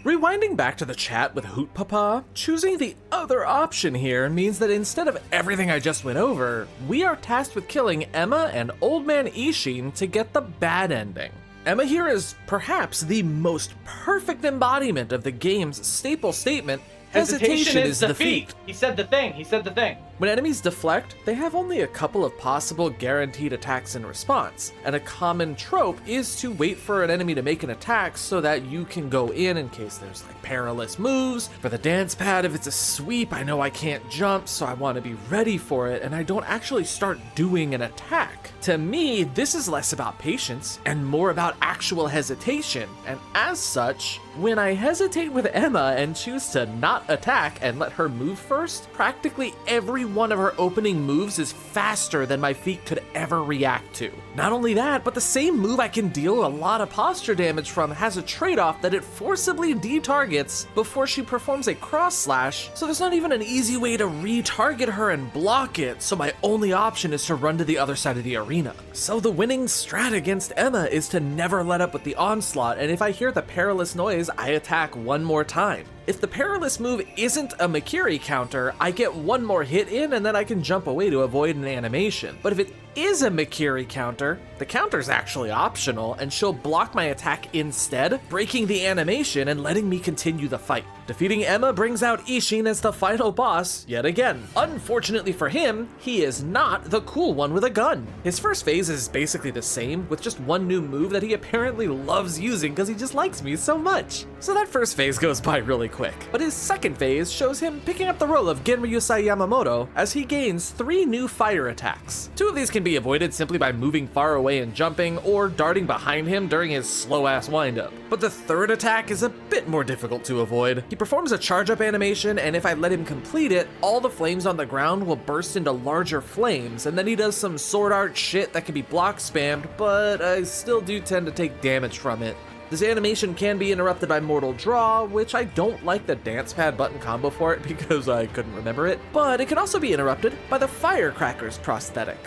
Rewinding back to the chat with Hoot Papa, choosing the other option here means that instead of everything I just went over, we are tasked with killing Emma and Old Man Isshin to get the bad ending. Emma here is perhaps the most perfect embodiment of the game's staple statement, hesitation is defeat. He said the thing. When enemies deflect, they have only a couple of possible guaranteed attacks in response, and a common trope is to wait for an enemy to make an attack so that you can go in case there's like perilous moves. For the dance pad, if it's a sweep, I know I can't jump, so I want to be ready for it, and I don't actually start doing an attack. To me, this is less about patience and more about actual hesitation, and as such, when I hesitate with Emma and choose to not attack and let her move first, practically every one of her opening moves is faster than my feet could ever react to. Not only that, but the same move I can deal a lot of posture damage from has a trade-off that it forcibly de-targets before she performs a cross slash, so there's not even an easy way to re-target her and block it, so my only option is to run to the other side of the arena. So the winning strat against Emma is to never let up with the onslaught, and if I hear the perilous noise, I attack one more time. If the perilous move isn't a Mikiri counter, I get one more hit in and then I can jump away to avoid an animation. But if it is a Mikiri counter, the counter's actually optional and she'll block my attack instead, breaking the animation and letting me continue the fight. Defeating Emma brings out Isshin as the final boss yet again. Unfortunately for him, he is not the cool one with a gun. His first phase is basically the same, with just one new move that he apparently loves using because he just likes me so much. So that first phase goes by really quick. But his second phase shows him picking up the role of Genryusai Yamamoto as he gains 3 new fire attacks. 2 of these can be avoided simply by moving far away and jumping, or darting behind him during his slow-ass windup. But the third attack is a bit more difficult to avoid. He performs a charge-up animation, and if I let him complete it, all the flames on the ground will burst into larger flames, and then he does some sword art shit that can be block spammed, but I still do tend to take damage from it. This animation can be interrupted by Mortal Draw, which I don't like the dance pad button combo for it because I couldn't remember it, but it can also be interrupted by the Firecrackers prosthetic.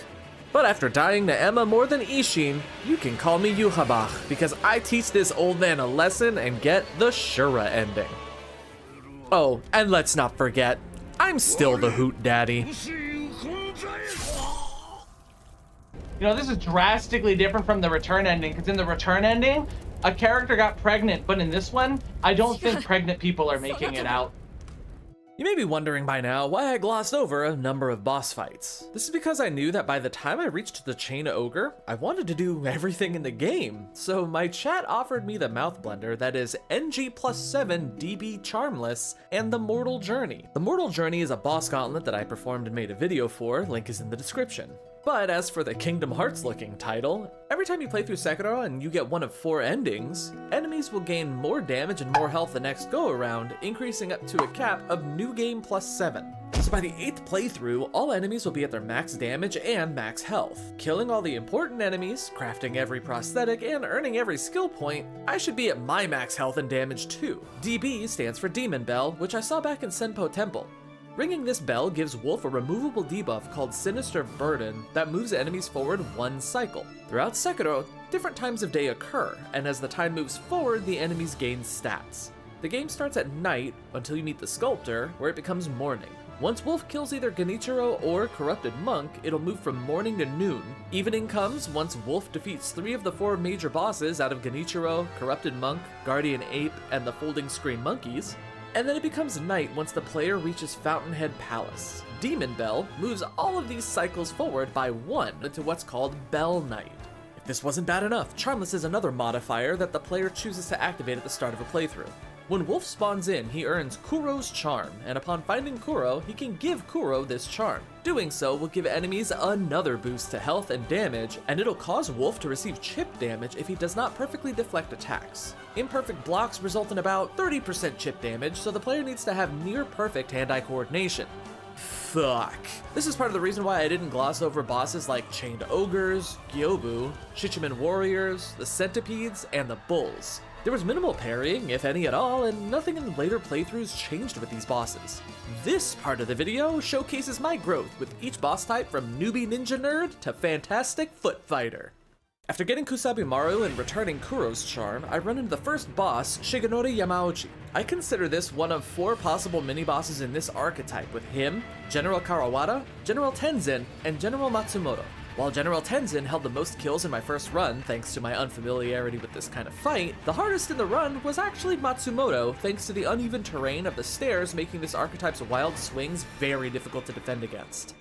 But after dying to Emma more than Isshin, you can call me Yuhabach, because I teach this old man a lesson and get the Shura ending. Oh, and let's not forget, I'm still the Hoot Daddy. You know, this is drastically different from the return ending, because in the return ending, a character got pregnant, but in this one, I don't think pregnant people are making it out. You may be wondering by now why I glossed over a number of boss fights. This is because I knew that by the time I reached the Chain Ogre, I wanted to do everything in the game. So my chat offered me the mouth blender that is NG+7 DB Charmless and the Mortal Journey. The Mortal Journey is a boss gauntlet that I performed and made a video for, link is in the description. But as for the Kingdom Hearts looking title, every time you play through Sekiro and you get one of 4 endings, enemies will gain more damage and more health the next go around, increasing up to a cap of New Game +7. So by the 8th playthrough, all enemies will be at their max damage and max health. Killing all the important enemies, crafting every prosthetic, and earning every skill point, I should be at my max health and damage too. DB stands for Demon Bell, which I saw back in Senpo Temple. Ringing this bell gives Wolf a removable debuff called Sinister Burden that moves enemies forward 1 cycle. Throughout Sekiro, different times of day occur, and as the time moves forward, the enemies gain stats. The game starts at night until you meet the Sculptor, where it becomes morning. Once Wolf kills either Genichiro or Corrupted Monk, it'll move from morning to noon. Evening comes once Wolf defeats 3 of the 4 major bosses out of Genichiro, Corrupted Monk, Guardian Ape, and the Folding Screen Monkeys. And then it becomes night once the player reaches Fountainhead Palace. Demon Bell moves all of these cycles forward by 1 into what's called Bell Night. If this wasn't bad enough, Charmless is another modifier that the player chooses to activate at the start of a playthrough. When Wolf spawns in, he earns Kuro's Charm, and upon finding Kuro, he can give Kuro this charm. Doing so will give enemies another boost to health and damage, and it'll cause Wolf to receive chip damage if he does not perfectly deflect attacks. Imperfect blocks result in about 30% chip damage, so the player needs to have near perfect hand-eye coordination. Fuck. This is part of the reason why I didn't gloss over bosses like Chained Ogres, Gyobu, Shichiman Warriors, the Centipedes, and the Bulls. There was minimal parrying, if any at all, and nothing in later playthroughs changed with these bosses. This part of the video showcases my growth with each boss type from newbie ninja nerd to fantastic foot fighter. After getting Kusabimaru and returning Kuro's charm, I run into the first boss, Shigenori Yamauchi. I consider this one of 4 possible mini-bosses in this archetype, with him, General Karawada, General Tenzin, and General Matsumoto. While General Tenzin held the most kills in my first run thanks to my unfamiliarity with this kind of fight, the hardest in the run was actually Matsumoto thanks to the uneven terrain of the stairs making this archetype's wild swings very difficult to defend against.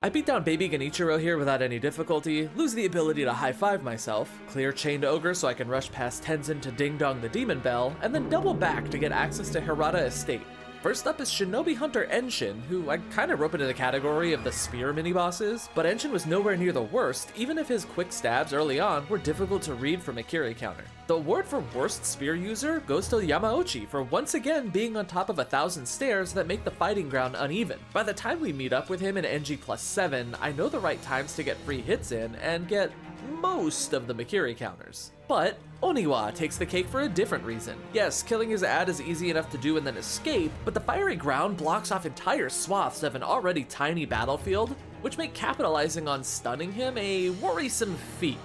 I beat down baby Genichiro here without any difficulty, lose the ability to high-five myself, clear Chained Ogre so I can rush past Tenzin to Ding Dong the Demon Bell, and then double back to get access to Hirata Estate. First up is Shinobi Hunter Enshin, who I kinda rope into the category of the spear mini-bosses, but Enshin was nowhere near the worst, even if his quick stabs early on were difficult to read from a Kiri counter. The award for worst spear user goes to Yamauchi for once again being on top of 1,000 stairs that make the fighting ground uneven. By the time we meet up with him in NG plus 7, I know the right times to get free hits in and get most of the Makiri counters. But Oniwa takes the cake for a different reason. Yes, killing his ad is easy enough to do and then escape, but the fiery ground blocks off entire swaths of an already tiny battlefield, which make capitalizing on stunning him a worrisome feat.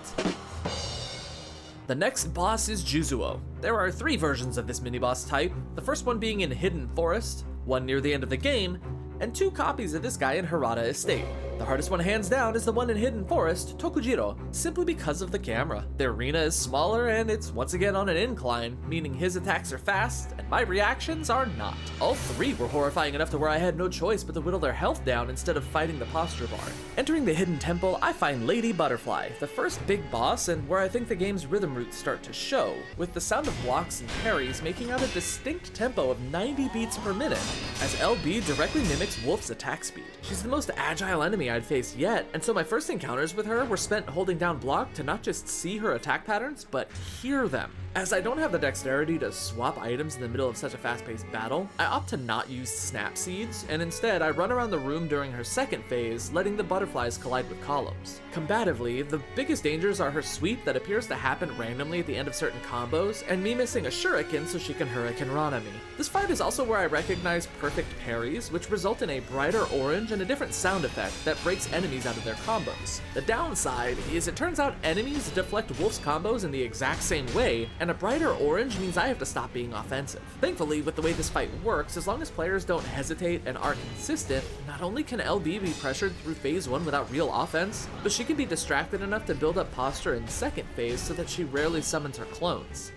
The next boss is Juzuo. There are 3 versions of this mini-boss type, the first one being in Hidden Forest, one near the end of the game, and 2 copies of this guy in Hirata Estate. The hardest one hands down is the one in Hidden Forest, Tokujiro, simply because of the camera. The arena is smaller and it's once again on an incline, meaning his attacks are fast and my reactions are not. All 3 were horrifying enough to where I had no choice but to whittle their health down instead of fighting the posture bar. Entering the hidden temple, I find Lady Butterfly, the first big boss and where I think the game's rhythm roots start to show, with the sound of blocks and parries making out a distinct tempo of 90 beats per minute, as LB directly mimics Wolf's attack speed. She's the most agile enemy I'd faced yet, and so my first encounters with her were spent holding down block to not just see her attack patterns, but hear them. As I don't have the dexterity to swap items in the middle of such a fast-paced battle, I opt to not use snap seeds, and instead I run around the room during her second phase, letting the butterflies collide with columns. Combatively, the biggest dangers are her sweep that appears to happen randomly at the end of certain combos, and me missing a shuriken so she can hurricane rana me. This fight is also where I recognize perfect parries, which result in a brighter orange and a different sound effect that breaks enemies out of their combos. The downside is it turns out enemies deflect Wolf's combos in the exact same way, and a brighter orange means I have to stop being offensive. Thankfully, with the way this fight works, as long as players don't hesitate and are consistent, not only can LB be pressured through phase 1 without real offense, but she can be distracted enough to build up posture in second phase so that she rarely summons her clones.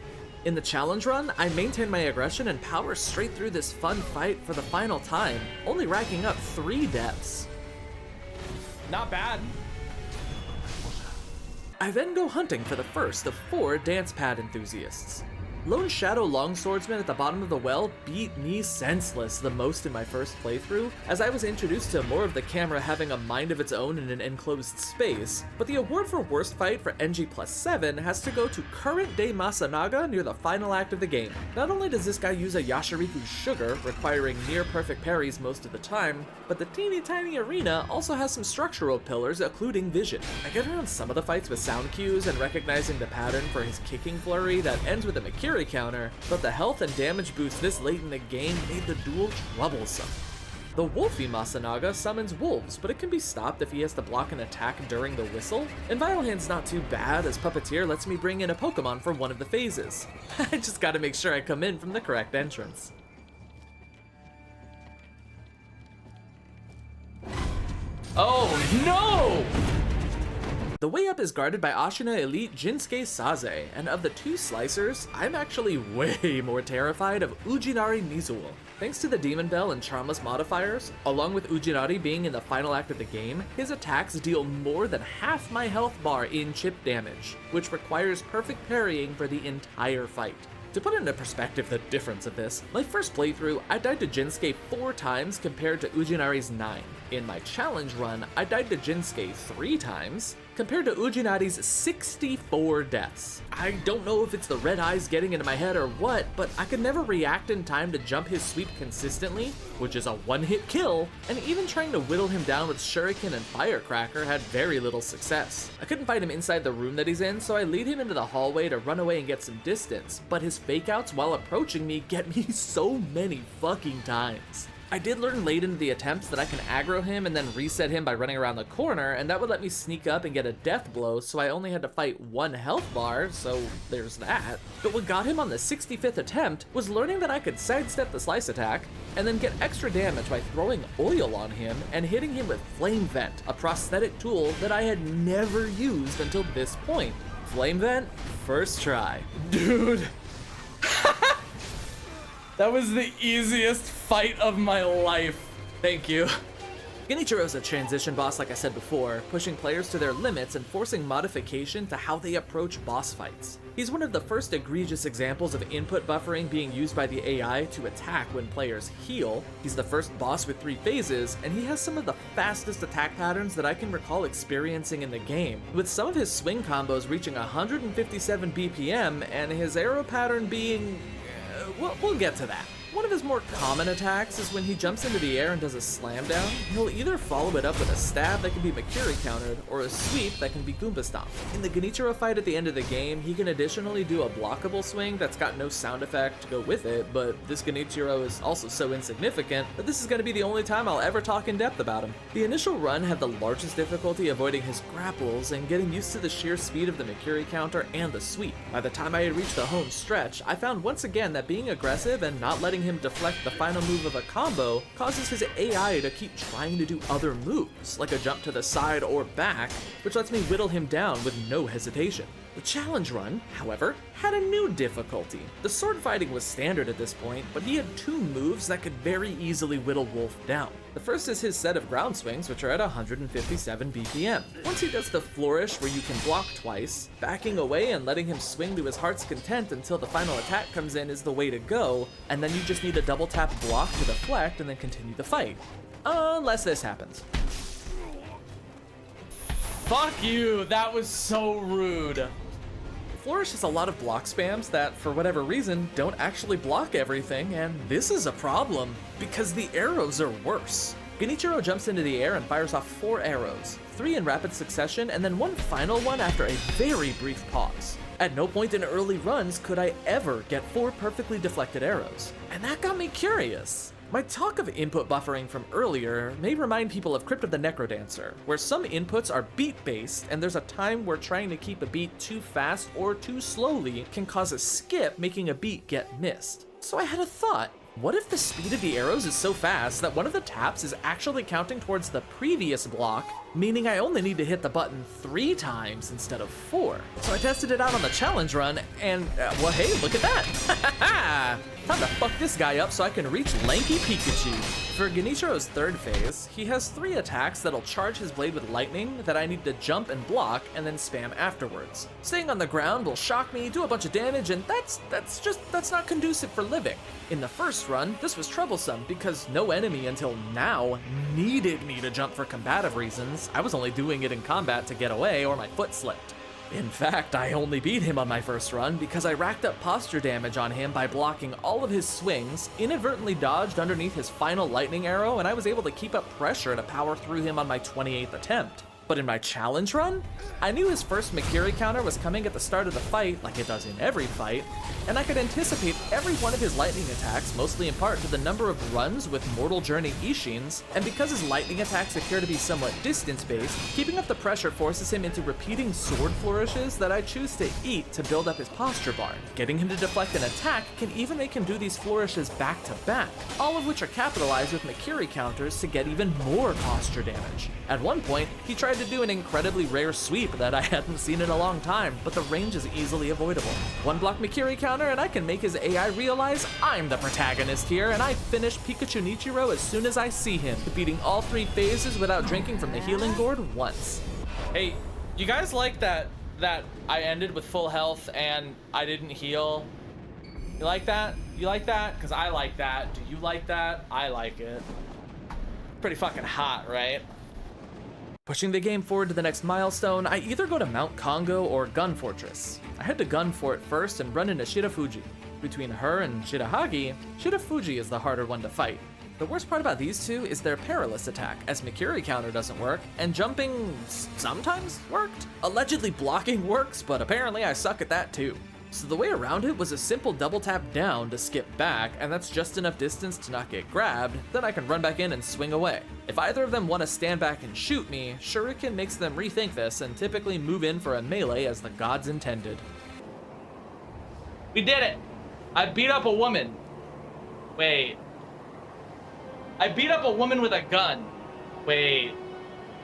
In the challenge run, I maintain my aggression and power straight through this fun fight for the final time, only racking up 3 deaths. Not bad. I then go hunting for the first of 4 dance pad enthusiasts. Lone Shadow Longswordsman at the bottom of the well beat me senseless the most in my first playthrough, as I was introduced to more of the camera having a mind of its own in an enclosed space, but the award for worst fight for NG plus 7 has to go to current day Masanaga near the final act of the game. Not only does this guy use a Yashiriku's Sugar, requiring near perfect parries most of the time, but the teeny tiny arena also has some structural pillars occluding vision. I get around some of the fights with sound cues and recognizing the pattern for his kicking flurry that ends with a Makiri counter, but the health and damage boost this late in the game made the duel troublesome. The Wolfy Masanaga summons wolves, but it can be stopped if he has to block an attack during the whistle, and Vital Hand's not too bad as Puppeteer lets me bring in a Pokemon for one of the phases. I just gotta make sure I come in from the correct entrance. Oh no! The way up is guarded by Ashina Elite Jinsuke Saze, and of the 2 slicers, I'm actually way more terrified of Ujinari Mizuo. Thanks to the Demon Bell and Charmless modifiers, along with Ujinari being in the final act of the game, his attacks deal more than half my health bar in chip damage, which requires perfect parrying for the entire fight. To put into perspective the difference of this, my first playthrough, I died to Jinsuke 4 times compared to Ujinari's 9. In my challenge run, I died to Jinsuke 3 times, compared to Ujinari's 64 deaths. I don't know if it's the red eyes getting into my head or what, but I could never react in time to jump his sweep consistently, which is a one-hit kill, and even trying to whittle him down with Shuriken and Firecracker had very little success. I couldn't fight him inside the room that he's in, so I lead him into the hallway to run away and get some distance, but his fake outs while approaching me get me so many fucking times. I did learn late into the attempts that I can aggro him and then reset him by running around the corner, and that would let me sneak up and get a death blow, so I only had to fight 1 health bar, so there's that. But what got him on the 65th attempt was learning that I could sidestep the slice attack, and then get extra damage by throwing oil on him and hitting him with Flame Vent, a prosthetic tool that I had never used until this point. Flame Vent, first try. Dude. That was the easiest fight of my life. Thank you. Genichiro is a transition boss, like I said before, pushing players to their limits and forcing modification to how they approach boss fights. He's one of the first egregious examples of input buffering being used by the AI to attack when players heal. He's the first boss with 3 phases, and he has some of the fastest attack patterns that I can recall experiencing in the game, with some of his swing combos reaching 157 BPM and his arrow pattern being... we'll get to that. One of his more common attacks is when he jumps into the air and does a slam down. He'll either follow it up with a stab that can be Makiri countered, or a sweep that can be Goomba Stomp. In the Genichiro fight at the end of the game, he can additionally do a blockable swing that's got no sound effect to go with it, but this Genichiro is also so insignificant that this is going to be the only time I'll ever talk in depth about him. The initial run had the largest difficulty avoiding his grapples and getting used to the sheer speed of the Makiri counter and the sweep. By the time I had reached the home stretch, I found once again that being aggressive and not letting him deflect the final move of a combo causes his AI to keep trying to do other moves, like a jump to the side or back, which lets me whittle him down with no hesitation. The challenge run, however, had a new difficulty. The sword fighting was standard at this point, but he had 2 moves that could very easily whittle Wolf down. The first is his set of ground swings, which are at 157 BPM. Once he does the flourish where you can block twice, backing away and letting him swing to his heart's content until the final attack comes in is the way to go, and then you just need a double tap block to deflect and then continue the fight. Unless this happens. Fuck you, that was so rude. Flourish has a lot of block spams that, for whatever reason, don't actually block everything, and this is a problem, because the arrows are worse. Genichiro jumps into the air and fires off 4 arrows, 3 in rapid succession, and then 1 final one after a very brief pause. At no point in early runs could I ever get 4 perfectly deflected arrows, and that got me curious. My talk of input buffering from earlier may remind people of Crypt of the Necrodancer, where some inputs are beat-based, and there's a time where trying to keep a beat too fast or too slowly can cause a skip, making a beat get missed. So I had a thought. What if the speed of the arrows is so fast that one of the taps is actually counting towards the previous block, meaning I only need to hit the button 3 times instead of 4? So I tested it out on the challenge run, and, well, hey, look at that! Time to fuck this guy up so I can reach Lanky Pikachu. For Genichiro's 3rd phase, he has 3 attacks that'll charge his blade with lightning that I need to jump and block and then spam afterwards. Staying on the ground will shock me, do a bunch of damage, and that's not conducive for living. In the first run, this was troublesome because no enemy until now needed me to jump for combative reasons. I was only doing it in combat to get away or my foot slipped. In fact, I only beat him on my first run because I racked up posture damage on him by blocking all of his swings, inadvertently dodged underneath his final lightning arrow, and I was able to keep up pressure to power through him on my 28th attempt. But in my challenge run, I knew his first Makiri counter was coming at the start of the fight, like it does in every fight, and I could anticipate every one of his lightning attacks, mostly in part to the number of runs with Mortal Journey Ishins, and because his lightning attacks appear to be somewhat distance-based, keeping up the pressure forces him into repeating sword flourishes that I choose to eat to build up his posture bar. Getting him to deflect an attack can even make him do these flourishes back-to-back, all of which are capitalized with Makiri counters to get even more posture damage. At one point, he tried to do an incredibly rare sweep that I hadn't seen in a long time, but the range is easily avoidable. 1 block Makiri counter and I can make his AI realize I'm the protagonist here, and I finish Pikachu Nichiro as soon as I see him, defeating all 3 phases without drinking from the healing gourd once. Hey, you guys like that I ended with full health and I didn't heal? You like that? You like that? Because I like that. Do you like that? I like it. Pretty fucking hot, right? Pushing the game forward to the next milestone, I either go to Mt Kongo or Gun Fortress. I head to Gun Fort first and run into Shirafuji. Between her and Shirahagi, Shirafuji is the harder one to fight. The worst part about these 2 is their perilous attack, as Makiri counter doesn't work, and jumping sometimes worked. Allegedly blocking works, but apparently I suck at that too. So the way around it was a simple double tap down to skip back, and that's just enough distance to not get grabbed, then I can run back in and swing away. If either of them want to stand back and shoot me, Shuriken makes them rethink this and typically move in for a melee as the gods intended. We did it! I beat up a woman. Wait. I beat up a woman with a gun. Wait.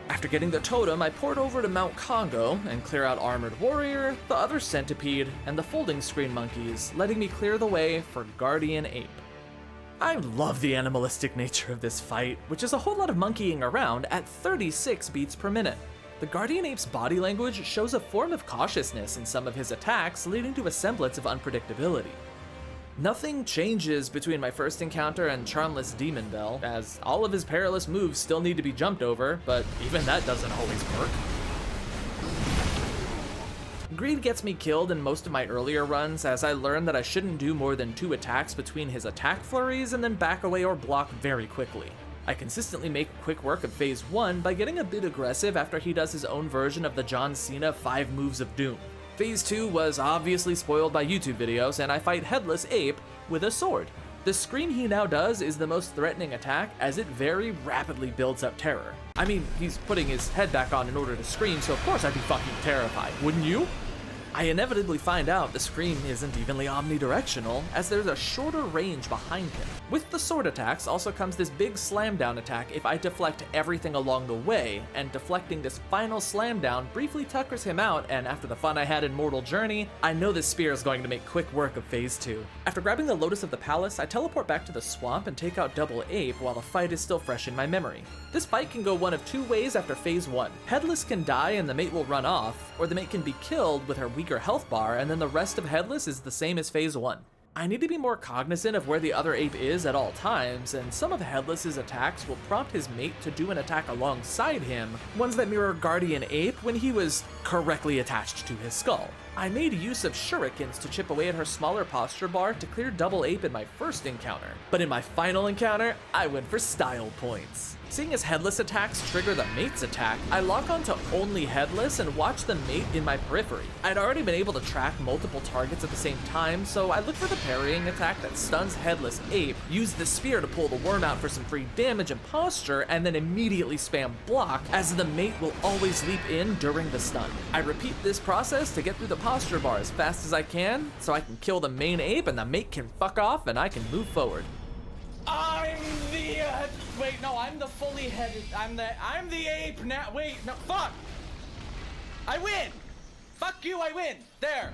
After getting the totem, I port over to Mt Kongo and clear out Armored Warrior, the other Centipede, and the Folding Screen Monkeys, letting me clear the way for Guardian Ape. I love the animalistic nature of this fight, which is a whole lot of monkeying around at 36 beats per minute. The Guardian Ape's body language shows a form of cautiousness in some of his attacks, leading to a semblance of unpredictability. Nothing changes between my first encounter and Charmless Demon Bell, as all of his perilous moves still need to be jumped over, but even that doesn't always work. Greed gets me killed in most of my earlier runs, as I learned that I shouldn't do more than 2 attacks between his attack flurries and then back away or block very quickly. I consistently make quick work of Phase 1 by getting a bit aggressive after he does his own version of the John Cena 5 moves of doom. Phase 2 was obviously spoiled by YouTube videos, and I fight Headless Ape with a sword. The scream he now does is the most threatening attack, as it very rapidly builds up terror. I mean, he's putting his head back on in order to scream, so of course I'd be fucking terrified, wouldn't you? I inevitably find out the scream isn't evenly omnidirectional, as there's a shorter range behind him. With the sword attacks also comes this big slam down attack if I deflect everything along the way, and deflecting this final slam down briefly tuckers him out, and after the fun I had in Mortal Journey, I know this spear is going to make quick work of Phase 2. After grabbing the Lotus of the Palace, I teleport back to the swamp and take out Double Ape while the fight is still fresh in my memory. This fight can go one of 2 ways after Phase 1. Headless can die and the mate will run off, or the mate can be killed with her weaker health bar, and then the rest of Headless is the same as Phase 1. I need to be more cognizant of where the other ape is at all times, and some of Headless's attacks will prompt his mate to do an attack alongside him, ones that mirror Guardian Ape when he was correctly attached to his skull. I made use of shurikens to chip away at her smaller posture bar to clear Double Ape in my first encounter, but in my final encounter, I went for style points. Seeing as Headless attacks trigger the mate's attack, I lock onto only Headless and watch the mate in my periphery. I'd already been able to track multiple targets at the same time, so I look for the parrying attack that stuns Headless Ape, use the spear to pull the worm out for some free damage and posture, and then immediately spam block, as the mate will always leap in during the stun. I repeat this process to get through the posture bar as fast as I can, so I can kill the main ape and the mate can fuck off and I can move forward. I'm the, wait, no, I'm the fully headed, I'm the ape now, wait, no, fuck! I win! Fuck you, I win! There!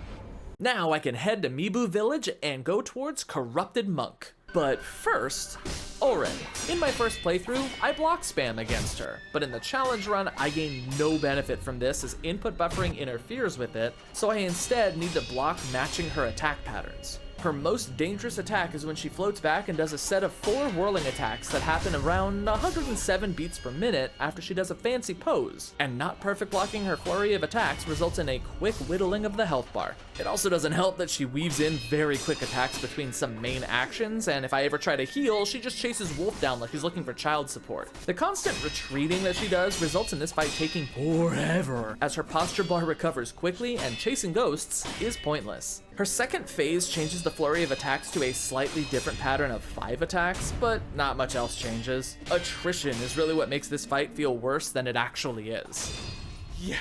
Now I can head to Mibu Village and go towards Corrupted Monk. But first, Oren. In my first playthrough, I block spam against her, but in the challenge run, I gain no benefit from this as input buffering interferes with it, so I instead need to block matching her attack patterns. Her most dangerous attack is when she floats back and does a set of 4 whirling attacks that happen around 107 beats per minute after she does a fancy pose, and not perfect blocking her flurry of attacks results in a quick whittling of the health bar. It also doesn't help that she weaves in very quick attacks between some main actions, and if I ever try to heal, she just chases Wolf down like she's looking for child support. The constant retreating that she does results in this fight taking forever, as her posture bar recovers quickly and chasing ghosts is pointless. Her second phase changes the flurry of attacks to a slightly different pattern of 5 attacks, but not much else changes. Attrition is really what makes this fight feel worse than it actually is. Yeah.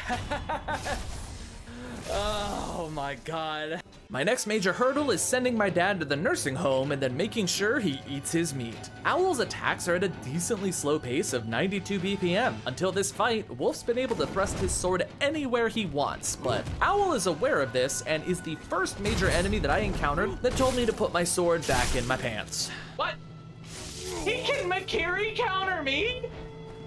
Oh my god. My next major hurdle is sending my dad to the nursing home and then making sure he eats his meat. Owl's attacks are at a decently slow pace of 92 BPM. Until this fight, Wolf's been able to thrust his sword anywhere he wants, but Owl is aware of this and is the first major enemy that I encountered that told me to put my sword back in my pants. What? He can Makiri counter me?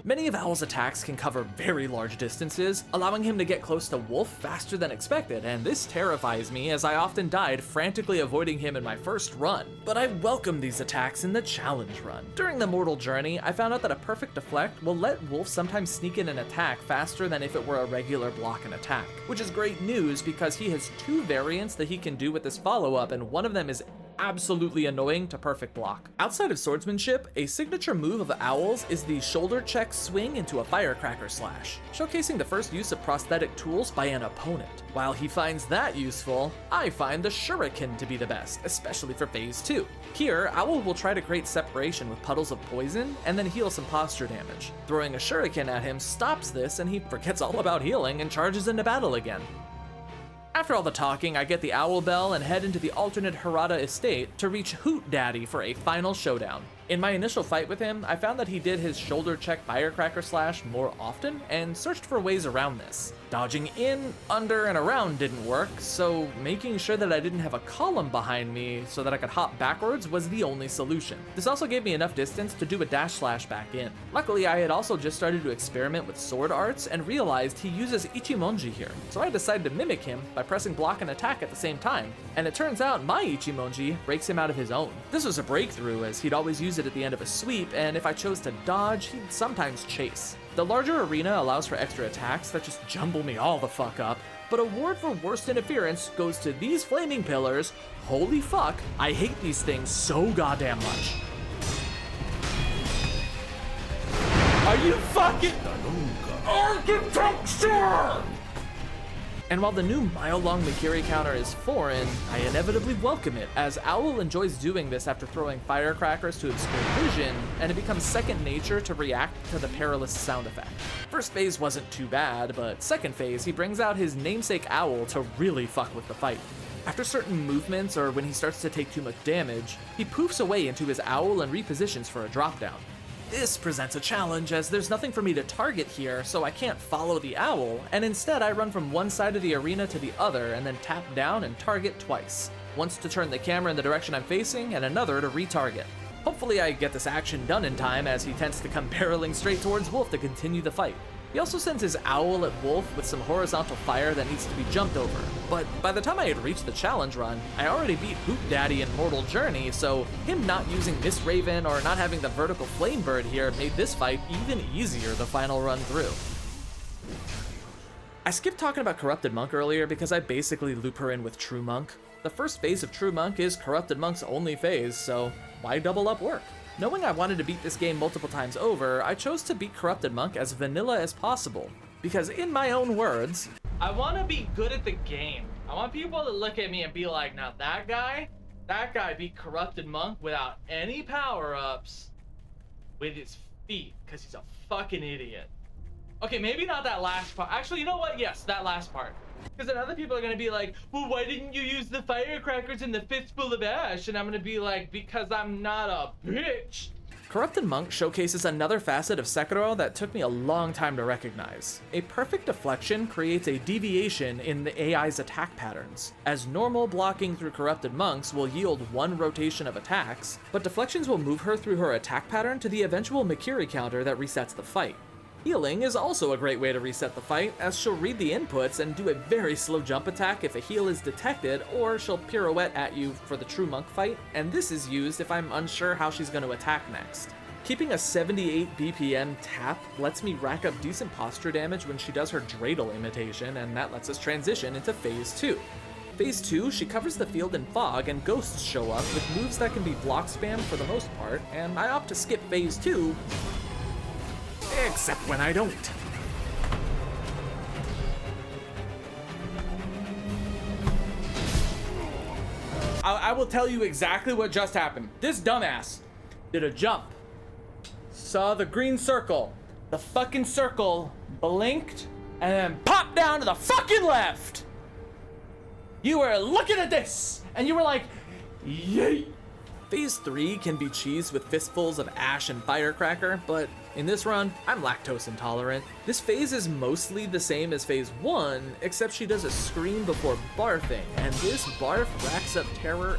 Many of Owl's attacks can cover very large distances, allowing him to get close to Wolf faster than expected, and this terrifies me as I often died frantically avoiding him in my first run. But I welcome these attacks in the challenge run. During the Mortal Journey, I found out that a perfect deflect will let Wolf sometimes sneak in an attack faster than if it were a regular block and attack, which is great news because he has 2 variants that he can do with this follow-up, and one of them is absolutely annoying to perfect block. Outside of swordsmanship, a signature move of Owl's is the shoulder check swing into a firecracker slash, showcasing the first use of prosthetic tools by an opponent. While he finds that useful, I find the shuriken to be the best, especially for phase 2. Here, Owl will try to create separation with puddles of poison and then heal some posture damage. Throwing a shuriken at him stops this and he forgets all about healing and charges into battle again. After all the talking, I get the Owl Bell and head into the alternate Harada estate to reach Hoot Daddy for a final showdown. In my initial fight with him, I found that he did his shoulder check firecracker slash more often and searched for ways around this. Dodging in, under, and around didn't work, so making sure that I didn't have a column behind me so that I could hop backwards was the only solution. This also gave me enough distance to do a dash slash back in. Luckily, I had also just started to experiment with sword arts and realized he uses Ichimonji here, so I decided to mimic him by pressing block and attack at the same time, and it turns out my Ichimonji breaks him out of his own. This was a breakthrough as he'd always use it at the end of a sweep, and if I chose to dodge, he'd sometimes chase. The larger arena allows for extra attacks that just jumble me all the fuck up, but award for worst interference goes to these flaming pillars. Holy fuck, I hate these things so goddamn much. Are you fucking architecture? And while the new mile-long Mikiri counter is foreign, I inevitably welcome it, as Owl enjoys doing this after throwing firecrackers to obscure vision, and it becomes second nature to react to the perilous sound effect. First phase wasn't too bad, but second phase he brings out his namesake Owl to really fuck with the fight. After certain movements or when he starts to take too much damage, he poofs away into his Owl and repositions for a dropdown. This presents a challenge as there's nothing for me to target here, so I can't follow the Owl, and instead I run from one side of the arena to the other and then tap down and target twice. Once to turn the camera in the direction I'm facing, and another to retarget. Hopefully I get this action done in time as he tends to come barreling straight towards Wolf to continue the fight. He also sends his Owl at Wolf with some horizontal fire that needs to be jumped over, but by the time I had reached the challenge run, I already beat Hoot Daddy in Mortal Journey, so him not using Miss Raven or not having the vertical flame bird here made this fight even easier the final run through. I skipped talking about Corrupted Monk earlier because I basically loop her in with True Monk. The first phase of True Monk is Corrupted Monk's only phase, so why double up work? Knowing I wanted to beat this game multiple times over, I chose to beat Corrupted Monk as vanilla as possible. Because in my own words, I want to be good at the game. I want people to look at me and be like, now that guy beat Corrupted Monk without any power-ups with his feet, because he's a fucking idiot. Okay, maybe not that last part. Actually, you know what? Yes, that last part. Because then other people are going to be like, well, why didn't you use the firecrackers and the fistful of ash? And I'm going to be like, because I'm not a bitch. Corrupted Monk showcases another facet of Sekiro that took me a long time to recognize. A perfect deflection creates a deviation in the AI's attack patterns, as normal blocking through Corrupted Monks will yield one rotation of attacks, but deflections will move her through her attack pattern to the eventual Mikiri counter that resets the fight. Healing is also a great way to reset the fight, as she'll read the inputs and do a very slow jump attack if a heal is detected, or she'll pirouette at you for the True Monk fight, and this is used if I'm unsure how she's going to attack next. Keeping a 78 BPM tap lets me rack up decent posture damage when she does her dreidel imitation, and that lets us transition into Phase 2. Phase 2, she covers the field in fog and ghosts show up with moves that can be block spam for the most part, and I opt to skip Phase 2, except when I don't. I will tell you exactly what just happened. This dumbass did a jump, saw the green circle, the fucking circle blinked, and then popped down to the fucking left. You were looking at this, and you were like, yay. Phase 3 can be cheesed with fistfuls of ash and firecracker, but in this run, I'm lactose intolerant. This phase is mostly the same as Phase 1, except she does a scream before barfing, and this barf racks up terror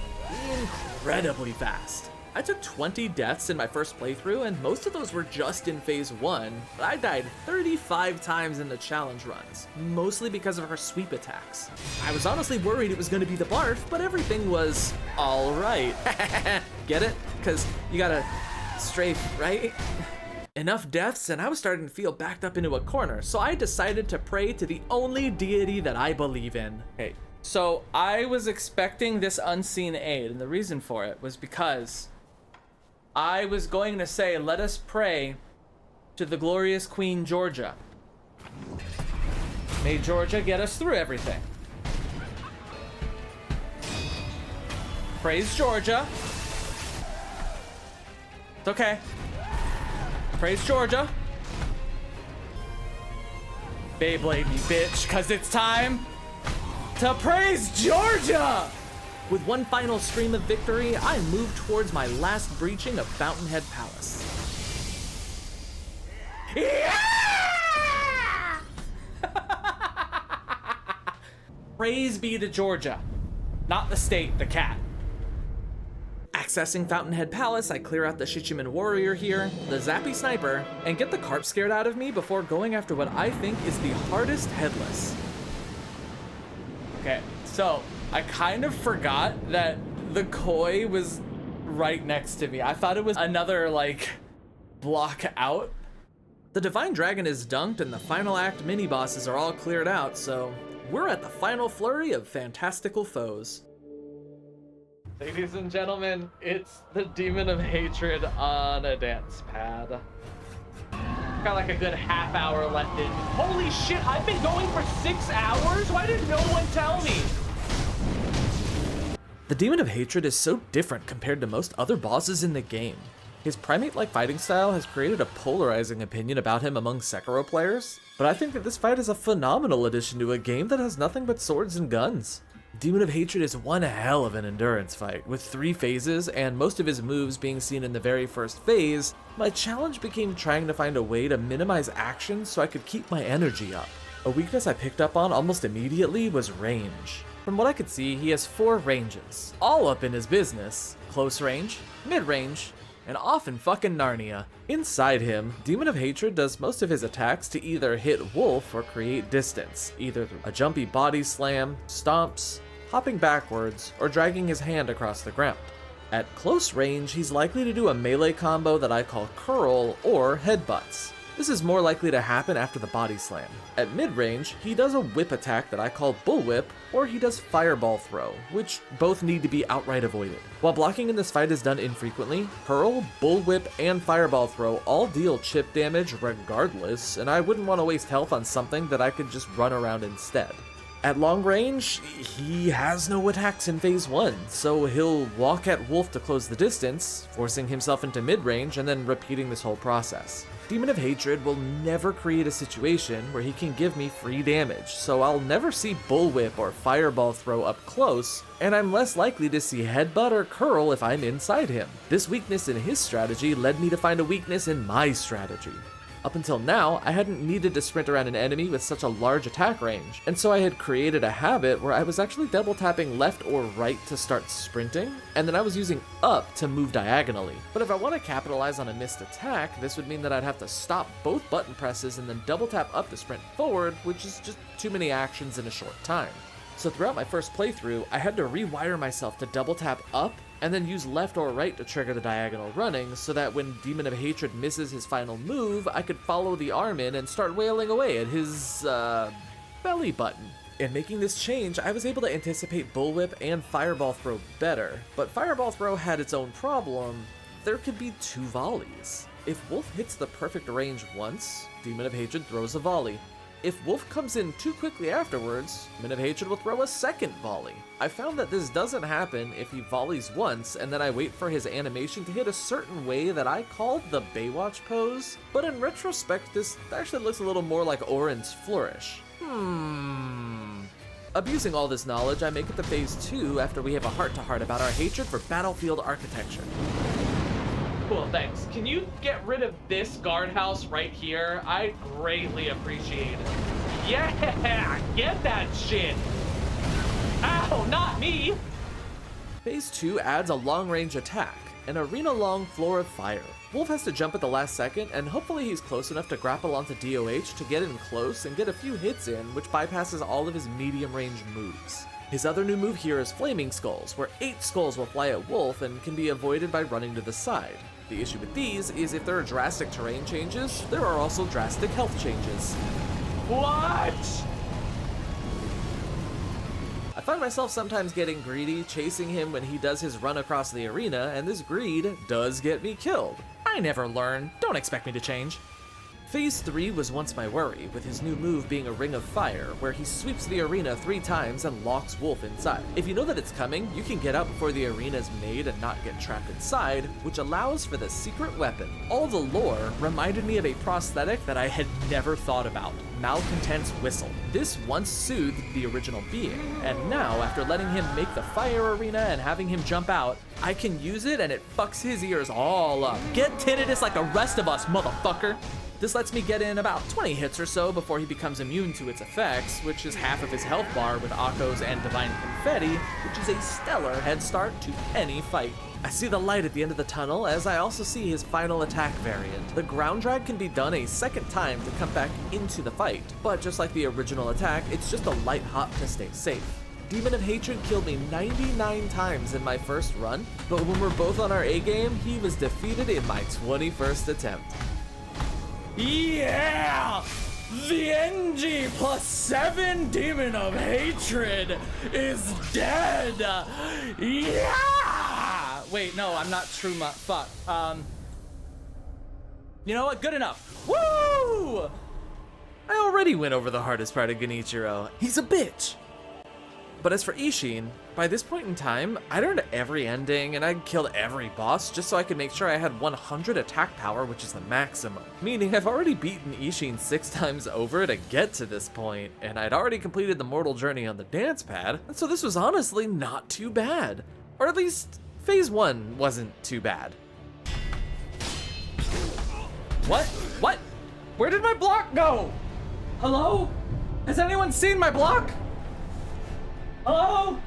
incredibly fast. I took 20 deaths in my first playthrough, and most of those were just in Phase 1, but I died 35 times in the challenge runs, mostly because of her sweep attacks. I was honestly worried it was going to be the barf, but everything was alright. Get it? Because you gotta strafe, right? Enough deaths, and I was starting to feel backed up into a corner, so I decided to pray to the only deity that I believe in. Hey, So I was expecting this unseen aid, and the reason for it was because I was going to say, let us pray to the glorious Queen Georgia. May Georgia get us through everything. Praise Georgia. It's okay. Praise Georgia. Beyblade me, bitch, cause it's time to praise Georgia! With one final scream of victory, I move towards my last breaching of Fountainhead Palace. Yeah! Praise be to Georgia. Not the state, the cat. Accessing Fountainhead Palace, I clear out the Shichiman warrior here, the zappy sniper, and get the carp scared out of me before going after what I think is the hardest headless. Okay, so I kind of forgot that the koi was right next to me. I thought it was another, like, block out. The Divine Dragon is dunked and the final act mini-bosses are all cleared out, so we're at the final flurry of fantastical foes. Ladies and gentlemen, it's the Demon of Hatred on a dance pad. Got like a good half hour left in. Holy shit, I've been going for 6 hours? Why did no one tell me? The Demon of Hatred is so different compared to most other bosses in the game. His primate-like fighting style has created a polarizing opinion about him among Sekiro players, but I think that this fight is a phenomenal addition to a game that has nothing but swords and guns. Demon of Hatred is one hell of an endurance fight, with 3 phases and most of his moves being seen in the very first phase. My challenge became trying to find a way to minimize action so I could keep my energy up. A weakness I picked up on almost immediately was range. From what I could see, he has 4 ranges, all up in his business: close range, mid-range, and often fucking Narnia. Inside him, Demon of Hatred does most of his attacks to either hit Wolf or create distance, either through a jumpy body slam, stomps, hopping backwards, or dragging his hand across the ground. At close range, he's likely to do a melee combo that I call curl or headbutts. This is more likely to happen after the body slam. At mid-range, he does a whip attack that I call bullwhip, or he does fireball throw, which both need to be outright avoided. While blocking in this fight is done infrequently, curl, bullwhip, and fireball throw all deal chip damage regardless, and I wouldn't want to waste health on something that I could just run around instead. At long range, he has no attacks in phase 1, so he'll walk at Wolf to close the distance, forcing himself into mid-range and then repeating this whole process. Demon of Hatred will never create a situation where he can give me free damage, so I'll never see bullwhip or fireball throw up close, and I'm less likely to see headbutt or curl if I'm inside him. This weakness in his strategy led me to find a weakness in my strategy. Up until now, I hadn't needed to sprint around an enemy with such a large attack range, and so I had created a habit where I was actually double tapping left or right to start sprinting, and then I was using up to move diagonally. But if I want to capitalize on a missed attack, this would mean that I'd have to stop both button presses and then double tap up to sprint forward, which is just too many actions in a short time. So throughout my first playthrough, I had to rewire myself to double tap up and then use left or right to trigger the diagonal running, so that when Demon of Hatred misses his final move, I could follow the arm in and start wailing away at his, belly button. In making this change, I was able to anticipate Bullwhip and Fireball Throw better, but Fireball Throw had its own problem. There could be 2 volleys. If Wolf hits the perfect range once, Demon of Hatred throws a volley. If Wolf comes in too quickly afterwards, Demon of Hatred will throw a second volley. I found that this doesn't happen if he volleys once and then I wait for his animation to hit a certain way that I called the Baywatch pose, but in retrospect this actually looks a little more like Orin's Flourish. Abusing all this knowledge, I make it to phase 2 after we have a heart-to-heart about our hatred for battlefield architecture. Cool, thanks. Can you get rid of this guardhouse right here? I greatly appreciate it. Yeah, get that shit. Ow, not me. Phase 2 adds a long-range attack, an arena-long floor of fire. Wolf has to jump at the last second, and hopefully he's close enough to grapple onto DOH to get in close and get a few hits in, which bypasses all of his medium-range moves. His other new move here is Flaming Skulls, where 8 skulls will fly at Wolf and can be avoided by running to the side. The issue with these is if there are drastic terrain changes, there are also drastic health changes. What? I find myself sometimes getting greedy, chasing him when he does his run across the arena, and this greed does get me killed. I never learn, don't expect me to change. Phase 3 was once my worry, with his new move being a Ring of Fire, where he sweeps the arena 3 times and locks Wolf inside. If you know that it's coming, you can get out before the arena is made and not get trapped inside, which allows for the secret weapon. All the lore reminded me of a prosthetic that I had never thought about, Malcontent's Whistle. This once soothed the original being, and now, after letting him make the fire arena and having him jump out, I can use it and it fucks his ears all up. Get tinnitus like the rest of us, motherfucker! This lets me get in about 20 hits or so before he becomes immune to its effects, which is half of his health bar with Akko's and Divine Confetti, which is a stellar head start to any fight. I see the light at the end of the tunnel, as I also see his final attack variant. The ground drag can be done a second time to come back into the fight, but just like the original attack, it's just a light hop to stay safe. Demon of Hatred killed me 99 times in my first run, but when we're both on our A game, he was defeated in my 21st attempt. Yeah! The NG +7 Demon of Hatred is dead! Yeah! Wait, no, I'm not true fuck. You know what? Good enough. Woo! I already went over the hardest part of Genichiro. He's a bitch! But as for Isshin, by this point in time, I'd earned every ending and I'd killed every boss just so I could make sure I had 100 attack power, which is the maximum. Meaning I've already beaten Isshin 6 times over to get to this point, and I'd already completed the mortal journey on the dance pad, and so this was honestly not too bad. Or at least, phase 1 wasn't too bad. What? What? Where did my block go? Hello? Has anyone seen my block? Hello?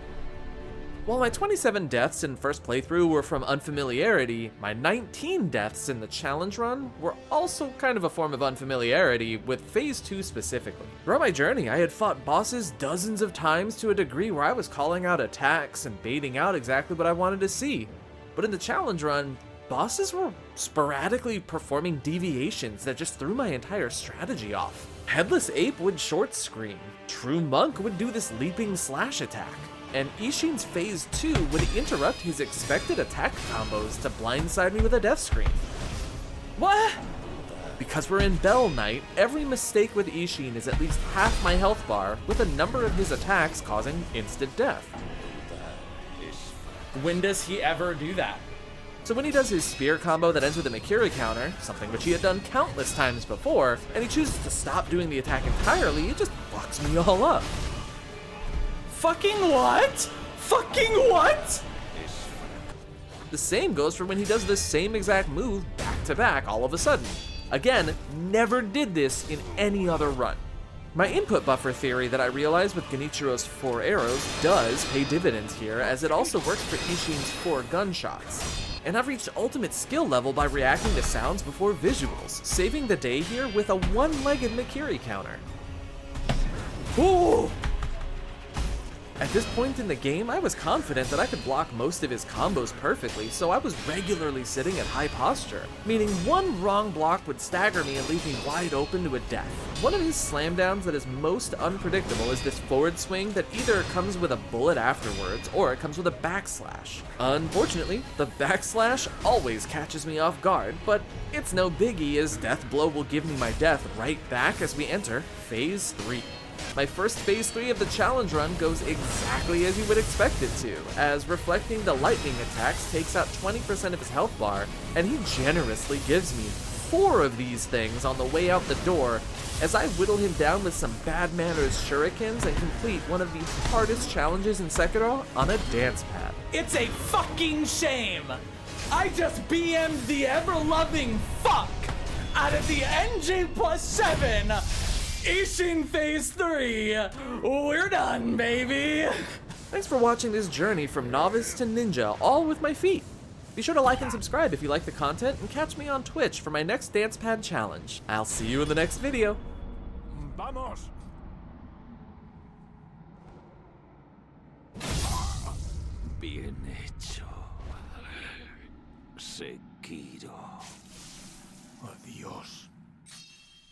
While my 27 deaths in first playthrough were from unfamiliarity, my 19 deaths in the challenge run were also kind of a form of unfamiliarity, with phase 2 specifically. Throughout my journey, I had fought bosses dozens of times to a degree where I was calling out attacks and baiting out exactly what I wanted to see. But in the challenge run, bosses were sporadically performing deviations that just threw my entire strategy off. Headless Ape would short screen, True Monk would do this leaping slash attack, and Isshin's phase 2 would interrupt his expected attack combos to blindside me with a death screen. What? Because we're in Bell Knight, every mistake with Isshin is at least half my health bar, with a number of his attacks causing instant death. When does he ever do that? So when he does his spear combo that ends with a Mikiri counter, something which he had done countless times before, and he chooses to stop doing the attack entirely, it just fucks me all up. Fucking what? Fucking what? The same goes for when he does the same exact move back to back all of a sudden. Again, never did this in any other run. My input buffer theory that I realized with Genichiro's 4 arrows does pay dividends here, as it also works for Isshin's 4 gunshots. And I've reached ultimate skill level by reacting to sounds before visuals, saving the day here with a one-legged Mikiri counter. Ooh! At this point in the game, I was confident that I could block most of his combos perfectly, so I was regularly sitting at high posture, meaning one wrong block would stagger me and leave me wide open to a death. One of his slam downs that is most unpredictable is this forward swing that either comes with a bullet afterwards, or it comes with a backslash. Unfortunately, the backslash always catches me off guard, but it's no biggie, as death blow will give me my death right back as we enter phase 3. My first phase 3 of the challenge run goes exactly as you would expect it to, as reflecting the lightning attacks takes out 20% of his health bar, and he generously gives me 4 of these things on the way out the door, as I whittle him down with some bad manners shurikens and complete one of the hardest challenges in Sekiro on a dance pad. It's a fucking shame! I just BM'd the ever-loving fuck out of the NG +7! Isshin phase 3! We're done, baby! Thanks for watching this journey from novice to ninja, all with my feet. Be sure to like and subscribe if you like the content, and catch me on Twitch for my next dance pad challenge. I'll see you in the next video. Vamos! Bien hecho. Sekiro. Adiós.